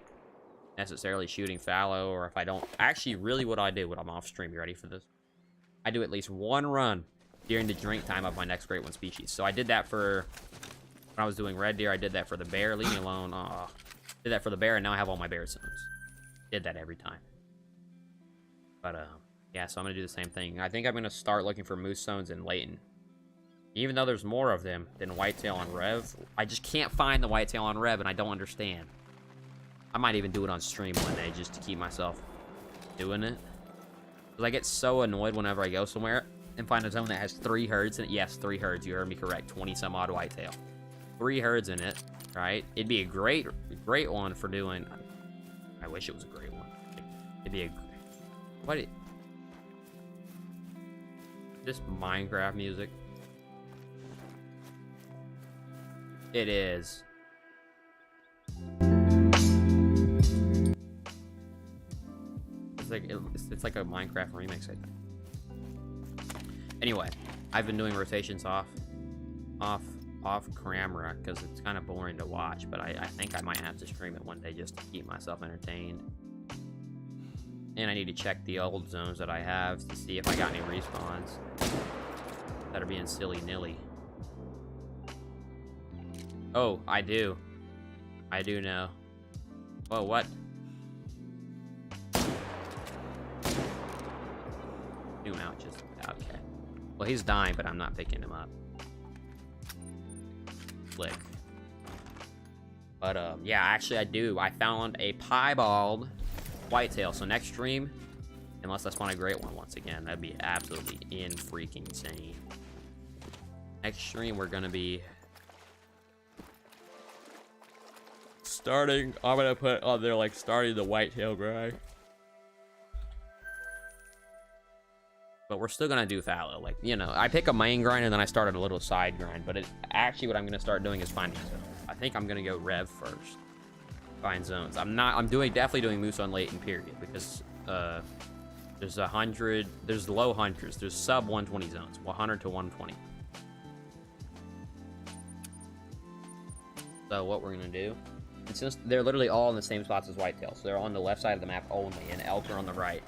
necessarily shooting Fallow, or if I don't... Actually, really what I do when I'm off stream, you ready for this? I do at least one run during the drink time of my next Great One species. So I did that for... When I was doing Red Deer, I did that for the bear. Leave me alone. Did that for the bear, and now I have all my bear zones. Did that every time. But, yeah, so I'm going to do the same thing. I think I'm going to start looking for moose zones in Layton. Even though there's more of them than whitetail on Rev, I just can't find the whitetail on Rev, and I don't understand. I might even do it on stream one day just to keep myself doing it. Because I get so annoyed whenever I go somewhere and find a zone that has 3 herds in it. Yes, 3 herds. You heard me correct. 20-some-odd whitetail. 3 herds in it, right? It'd be a great one for doing... I wish it was a great one. It'd be a... What... This Minecraft music. It is. It's like a Minecraft remix, I think. Anyway, I've been doing rotations off camera because it's kind of boring to watch, but I think I might have to stream it one day just to keep myself entertained. And I need to check the old zones that I have to see if I got any respawns that are being silly-nilly. Oh, I do. I do know. Whoa, what? Zoom out just... Okay. Well, he's dying, but I'm not picking him up. Click. But, yeah, actually I do. I found a piebald whitetail, so next stream, unless I spawn a great one once again, that'd be absolutely freaking insane. Next stream, we're gonna be starting. I'm gonna put on there like starting the whitetail grind, but we're still gonna do fallow. Like, you know, I pick a main grind and then I started a little side grind. But actually, what I'm gonna start doing is finding zones. I think I'm gonna go Rev first. Find zones. I'm definitely doing moose on Layton, period, because there's 100, there's low hundreds, there's sub 120 zones, 100 to 120. So what we're gonna do, and since they're literally all in the same spots as whitetail, so they're on the left side of the map only, and elk are on the right.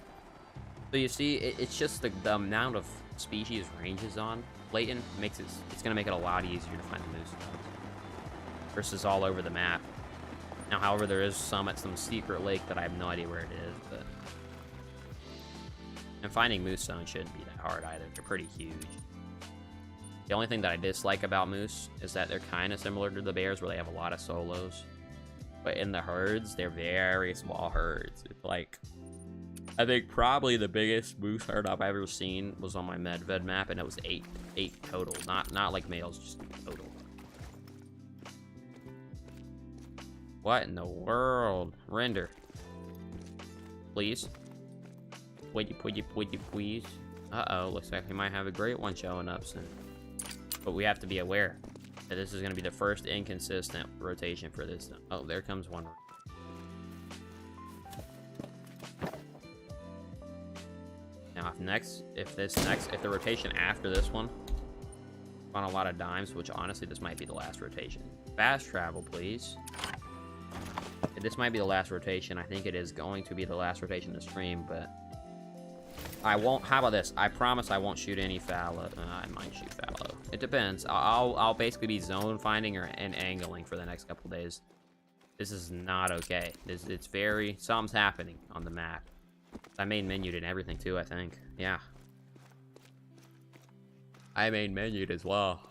So you see, it's just the amount of species ranges on Layton makes it's gonna make it a lot easier to find the moose versus all over the map. Now, however, there is some at some secret lake that I have no idea where it is, but... And finding moose zones shouldn't be that hard either. They're pretty huge. The only thing that I dislike about moose is that they're kind of similar to the bears, where they have a lot of solos. But in the herds, they're very small herds. It's like I think probably the biggest moose herd I've ever seen was on my medved map, and it was eight total. Not like males, just total. What in the world? Render. Please. Would you please? Uh-oh, looks like we might have a great one showing up soon. But we have to be aware that this is going to be the first inconsistent rotation for this. Oh, there comes one. Now, if the rotation after this one on a lot of dimes, which honestly, this might be the last rotation. Fast travel, please. This might be the last rotation. I think it is going to be the last rotation of the stream, but I won't. How about this? I promise I won't shoot any fallow. I might shoot fallow. It depends. I'll basically be zone finding and angling for the next couple days. This is not okay. It's very something's happening on the map. I main menued and everything too, I think. Yeah. I main menued as well.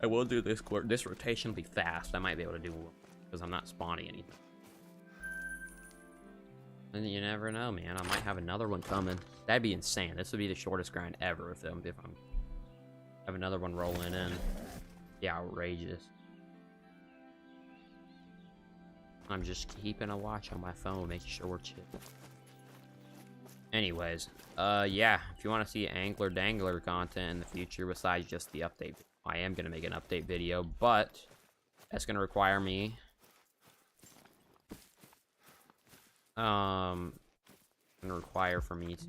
I will do this. This rotation will be fast. I might be able to do because I'm not spawning anything. And you never know, man. I might have another one coming. That'd be insane. This would be the shortest grind ever if I'm have another one rolling in. Yeah, outrageous. I'm just keeping a watch on my phone, making sure we're chill. Anyways, yeah, if you want to see angler dangler content in the future besides just the update, I am gonna make an update video, but that's gonna require me for me to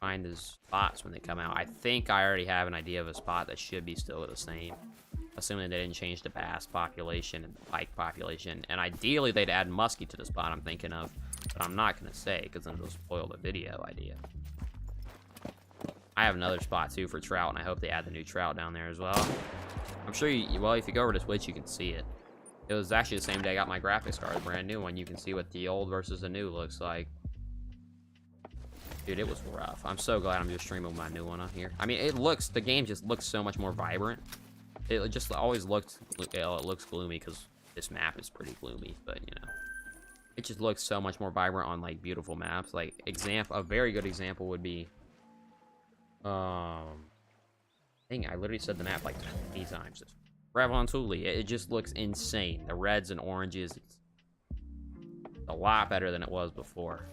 find the spots when they come out. I think I already have an idea of a spot that should be still the same, assuming they didn't change the bass population and the pike population. And ideally, they'd add muskie to the spot I'm thinking of, but I'm not gonna say because then it'll spoil the video idea. I have another spot too for trout, and I hope they add the new trout down there as well. I'm sure well, if you go over to Twitch, you can see it. It was actually the same day I got my graphics card, brand new one. You can see what the old versus the new looks like. Dude, it was rough. I'm so glad I'm just streaming my new one on here. I mean, the game just looks so much more vibrant. It just always looks, it looks gloomy because this map is pretty gloomy, but you know, it just looks so much more vibrant on like beautiful maps. Like a very good example would be, I think I literally said the map like 20 times. Revlon Thule. It just looks insane. The reds and oranges, it's a lot better than it was before.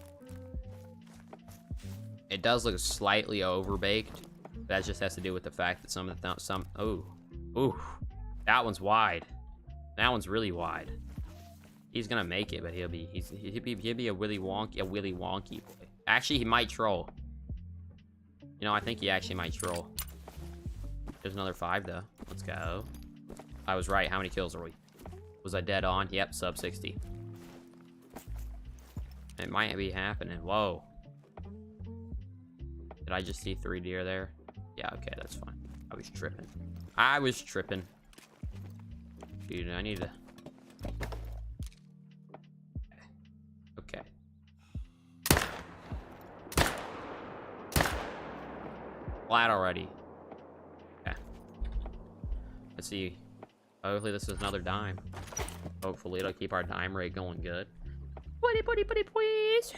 It does look slightly overbaked. That just has to do with the fact that some of the ooh, that one's wide. That one's really wide. He's gonna make it, but he'll be a Willy Wonky boy. Actually, he might troll. You know, I think he actually might troll. There's another 5 though. Let's go. I was right. How many kills are we? Was I dead on? Yep, sub 60. It might be happening. Whoa. Did I just see 3 deer there? Yeah, okay, that's fine. I was tripping. Dude, I need to... Okay. Flat already. Okay. Let's see. Hopefully this is another dime. Hopefully it'll keep our dime rate going good. Buddy, please.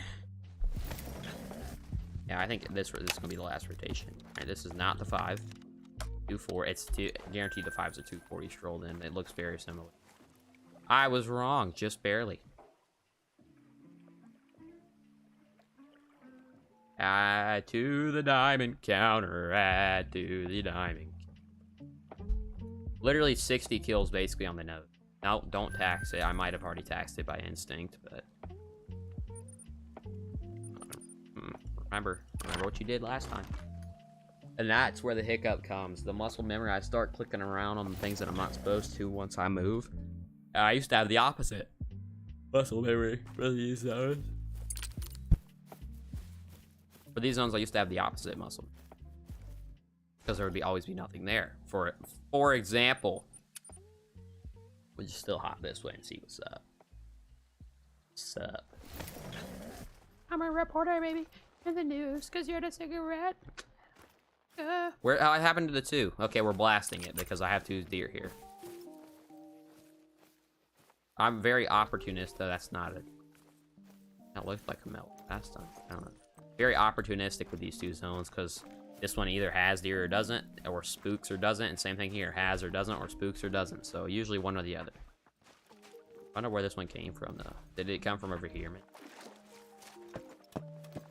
Yeah, I think this is gonna be the last rotation. Alright, this is not the 5. 2-4. It's guaranteed the 5's a 240 strolled in. It looks very similar. I was wrong, just barely. Add to the diamond counter. Add to the diamond. Literally 60 kills basically on the note. No, don't tax it. I might have already taxed it by instinct, but remember what you did last time. And that's where the hiccup comes. The muscle memory. I start clicking around on the things that I'm not supposed to once I move. I used to have the opposite muscle memory for these zones. For these zones, I used to have the opposite muscle, because there would always be nothing there. For example, we'll just still hop this way and see what's up. What's up? I'm a reporter, baby, in the news, because you're the cigarette. What happened to the 2? Okay, we're blasting it because I have 2 deer here. I'm very opportunist, though. That's not it. That looked like a melt last time. I don't know. Very opportunistic with these two zones, because this one either has deer or doesn't, or spooks or doesn't, and same thing here, has or doesn't, or spooks or doesn't. So usually one or the other. I wonder where this one came from, though. Did it come from over here, man?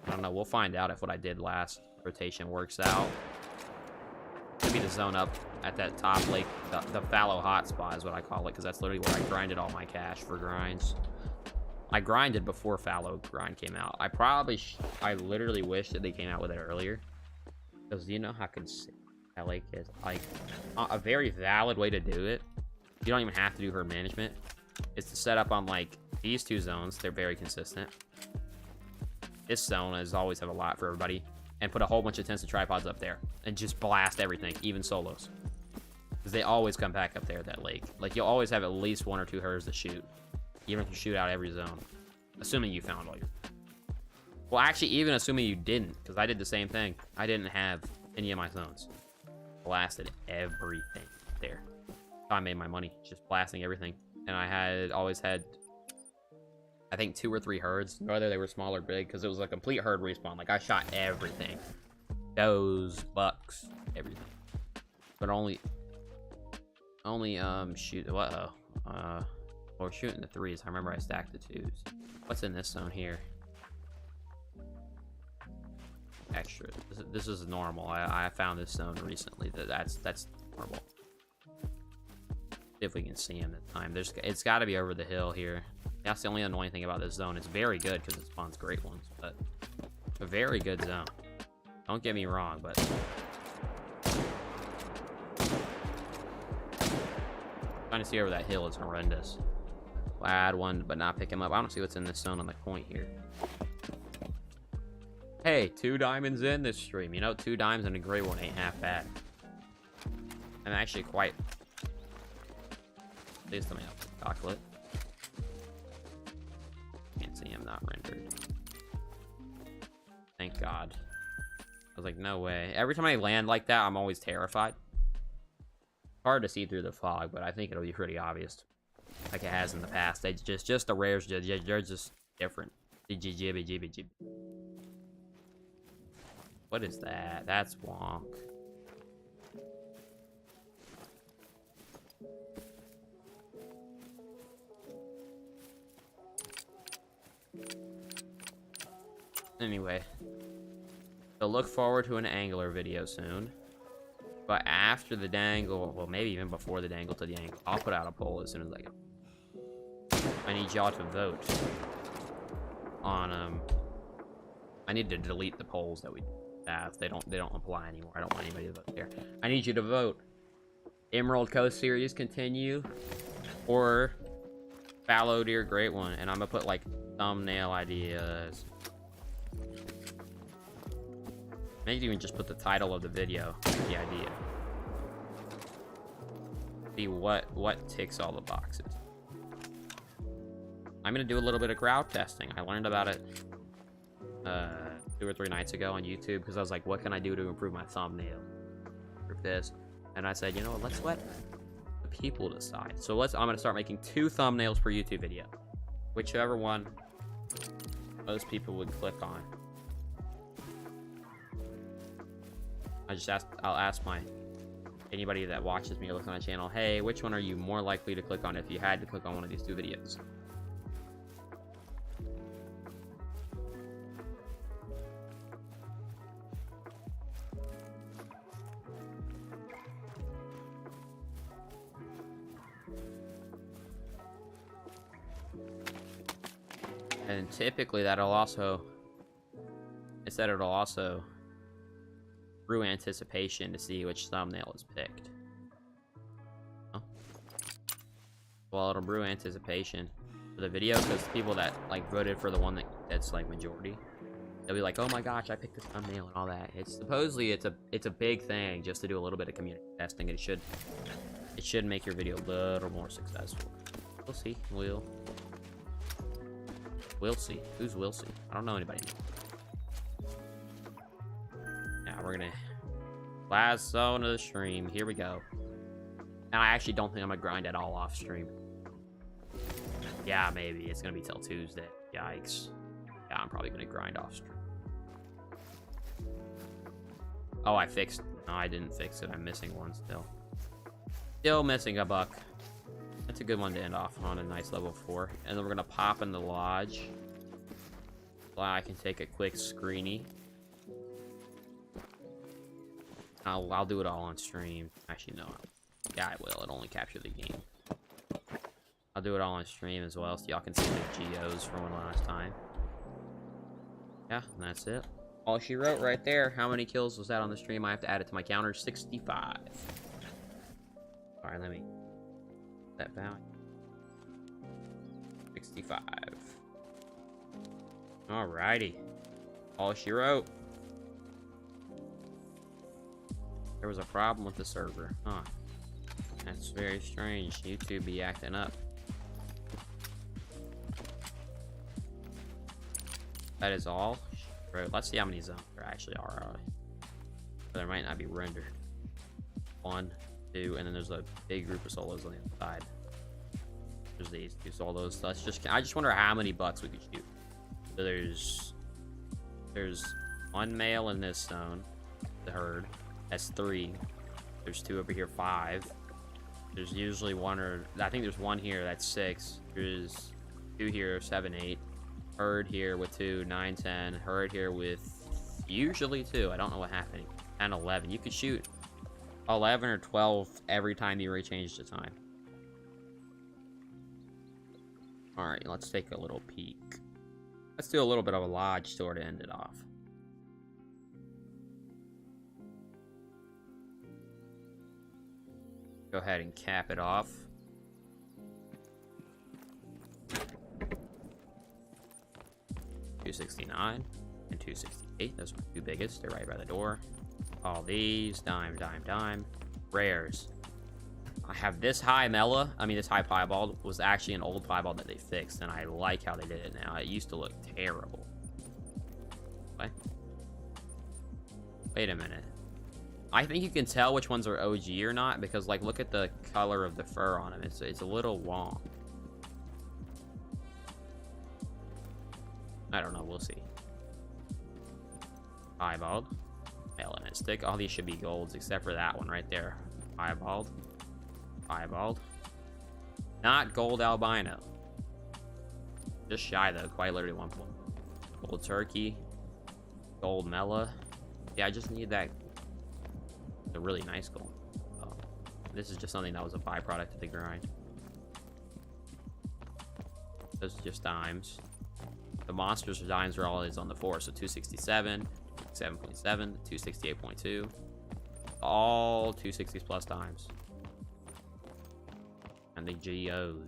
I don't know. We'll find out if what I did last rotation works out. Maybe the zone up at that top lake, the fallow hotspot is what I call it, because that's literally where I grinded all my cash for grinds. I grinded before fallow grind came out. I literally wish that they came out with it earlier, because you know how consistent that lake is. Like, a very valid way to do it. You don't even have to do herd management. It's to set up on like these two zones. They're very consistent. This zone is always have a lot for everybody, and put a whole bunch of tents and tripods up there and just blast everything, even solos, because they always come back up there at that lake. Like, you'll always have at least 1 or 2 herds to shoot, even if you shoot out every zone, assuming you found all your. Well, actually, even assuming you didn't, because I did the same thing. I didn't have any of my zones. Blasted everything there. I made my money just blasting everything, and I always had, I think, 2 or 3 herds, whether they were small or big, because it was a complete herd respawn. Like, I shot everything. Does, bucks, everything. But only, shoot, we're shooting the 3s. I remember I stacked the 2s. What's in this zone here? Extra. This is normal. I found this zone recently. That's normal. See if we can see him this time. It's got to be over the hill here. That's the only annoying thing about this zone. It's very good because it spawns great ones, but a very good zone. Don't get me wrong, but trying to see over that hill is horrendous. We'll add one, but not pick him up. I don't see what's in this zone on the point here. Hey, 2 diamonds in this stream. You know, 2 diamonds and a gray one ain't half bad. I'm actually quite pleased to me up chocolate. Can't see him, not rendered. Thank God. I was like, no way. Every time I land like that, I'm always terrified. Hard to see through the fog, but I think it'll be pretty obvious, like it has in the past. They just the rares, they're just different. What is that? That's wonk. Anyway, so look forward to an angler video soon. But after the dangle, well, maybe even before the dangle to the angle, I'll put out a poll as soon as I can. I need y'all to vote on I need to delete the polls that we have. They don't apply anymore. I don't want anybody to vote there. I need you to vote. Emerald Coast series continue, or Fallow Deer Great One, and I'm gonna put like thumbnail ideas. Maybe even just put the title of the video, the idea. See what ticks all the boxes. I'm gonna do a little bit of crowd testing. I learned about it 2 or 3 nights ago on YouTube, because I was like, what can I do to improve my thumbnail for this? And I said, you know what, let's let the people decide. So I'm gonna start making 2 thumbnails per YouTube video, whichever one most people would click on. I'll ask anybody that watches me or looks on my channel, hey, which one are you more likely to click on if you had to click on one of these 2 videos? And typically that'll also brew anticipation to see which thumbnail is picked. Oh. Well, it'll brew anticipation for the video, because people that like voted for the one that's like majority, they'll be like, oh my gosh, I picked this thumbnail and all that. It's supposedly it's a big thing just to do a little bit of community testing. It should make your video a little more successful. We'll see. We'll see. Who's will see? I don't know anybody. We're gonna last zone of the stream. Here we go. And I actually don't think I'm gonna grind at all off stream. Yeah, maybe it's gonna be till Tuesday. Yikes. Yeah, I'm probably gonna grind off stream. Oh, I fixed. No, I didn't fix it. I'm missing one still. Still missing a buck. That's a good one to end off on, a nice level 4. And then we're gonna pop in the lodge. Well, I can take a quick screeny. I'll do it all on stream. Actually, no. Yeah, I will. It'll only capture the game. I'll do it all on stream as well, so y'all can see the geos from last time. Yeah, and that's it. All she wrote right there. How many kills was that on the stream? I have to add it to my counter. 65. Alright, let me... that value. 65. Alrighty. All she wrote. There was a problem with the server. Huh. That's very strange. YouTube be acting up. That is all. Let's see how many zones there actually are. There might not be rendered. 1, 2, and then there's a big group of solos on the other side. There's these 2 solos. So I just wonder how many bucks we could shoot. So there's 1 male in this zone, the herd. That's 3. There's 2 over here, 5. There's usually 1 or I think there's 1 here. That's 6. There's 2 here, 7, 8. Herd here with 2, 9, 10. Herd here with usually 2. I don't know what happened. 10, 11. You could shoot 11 or 12 every time you rechange the time. Alright, let's take a little peek. Let's do a little bit of a lodge tour to end it off. Go ahead and cap it off. $269 and $268. Those are my 2 biggest. They're right by the door. All these, dime, dime, dime. Rares. I have this high Mela. I mean, this high piebald was actually an old piebald that they fixed, and I like how they did it now. It used to look terrible. What? Wait a minute. I think you can tell which ones are OG or not because, like, look at the color of the fur on them. It's a little long. I don't know. We'll see. Piebald. Melanistic. All these should be golds except for that one right there. Piebald. Piebald. Not gold albino. Just shy though. Quite literally 1 point. Gold turkey. Gold mela. Yeah, I just need that. A really nice gold. Oh, this is just something that was a byproduct of the grind. Those are just dimes. The monsters or dimes are always on the 4, so 267, 7.7, 268.2, all 260s plus dimes. And the GOs.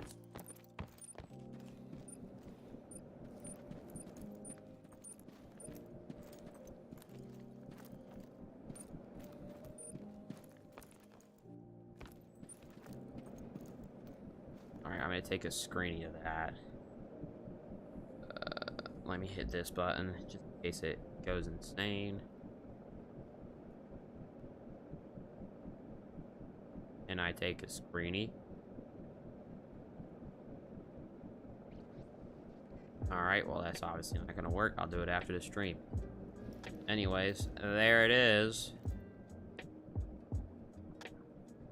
Alright, I'm gonna take a screening of that. Let me hit this button just in case it goes insane. And I take a screeny. Alright, well that's obviously not gonna work. I'll do it after the stream. Anyways, there it is.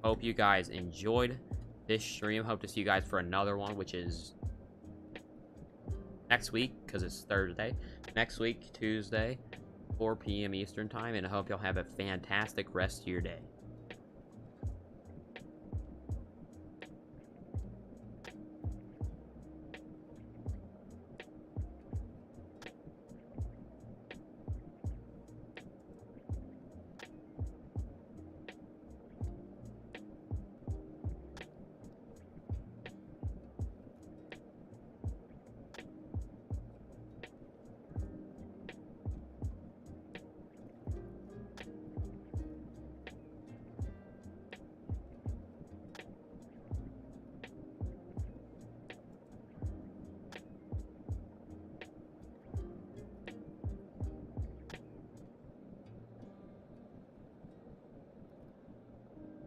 Hope you guys enjoyed this stream. Hope to see you guys for another one, which is next week, because it's Thursday. Next week, Tuesday, 4 p.m. Eastern time, and I hope y'all have a fantastic rest of your day.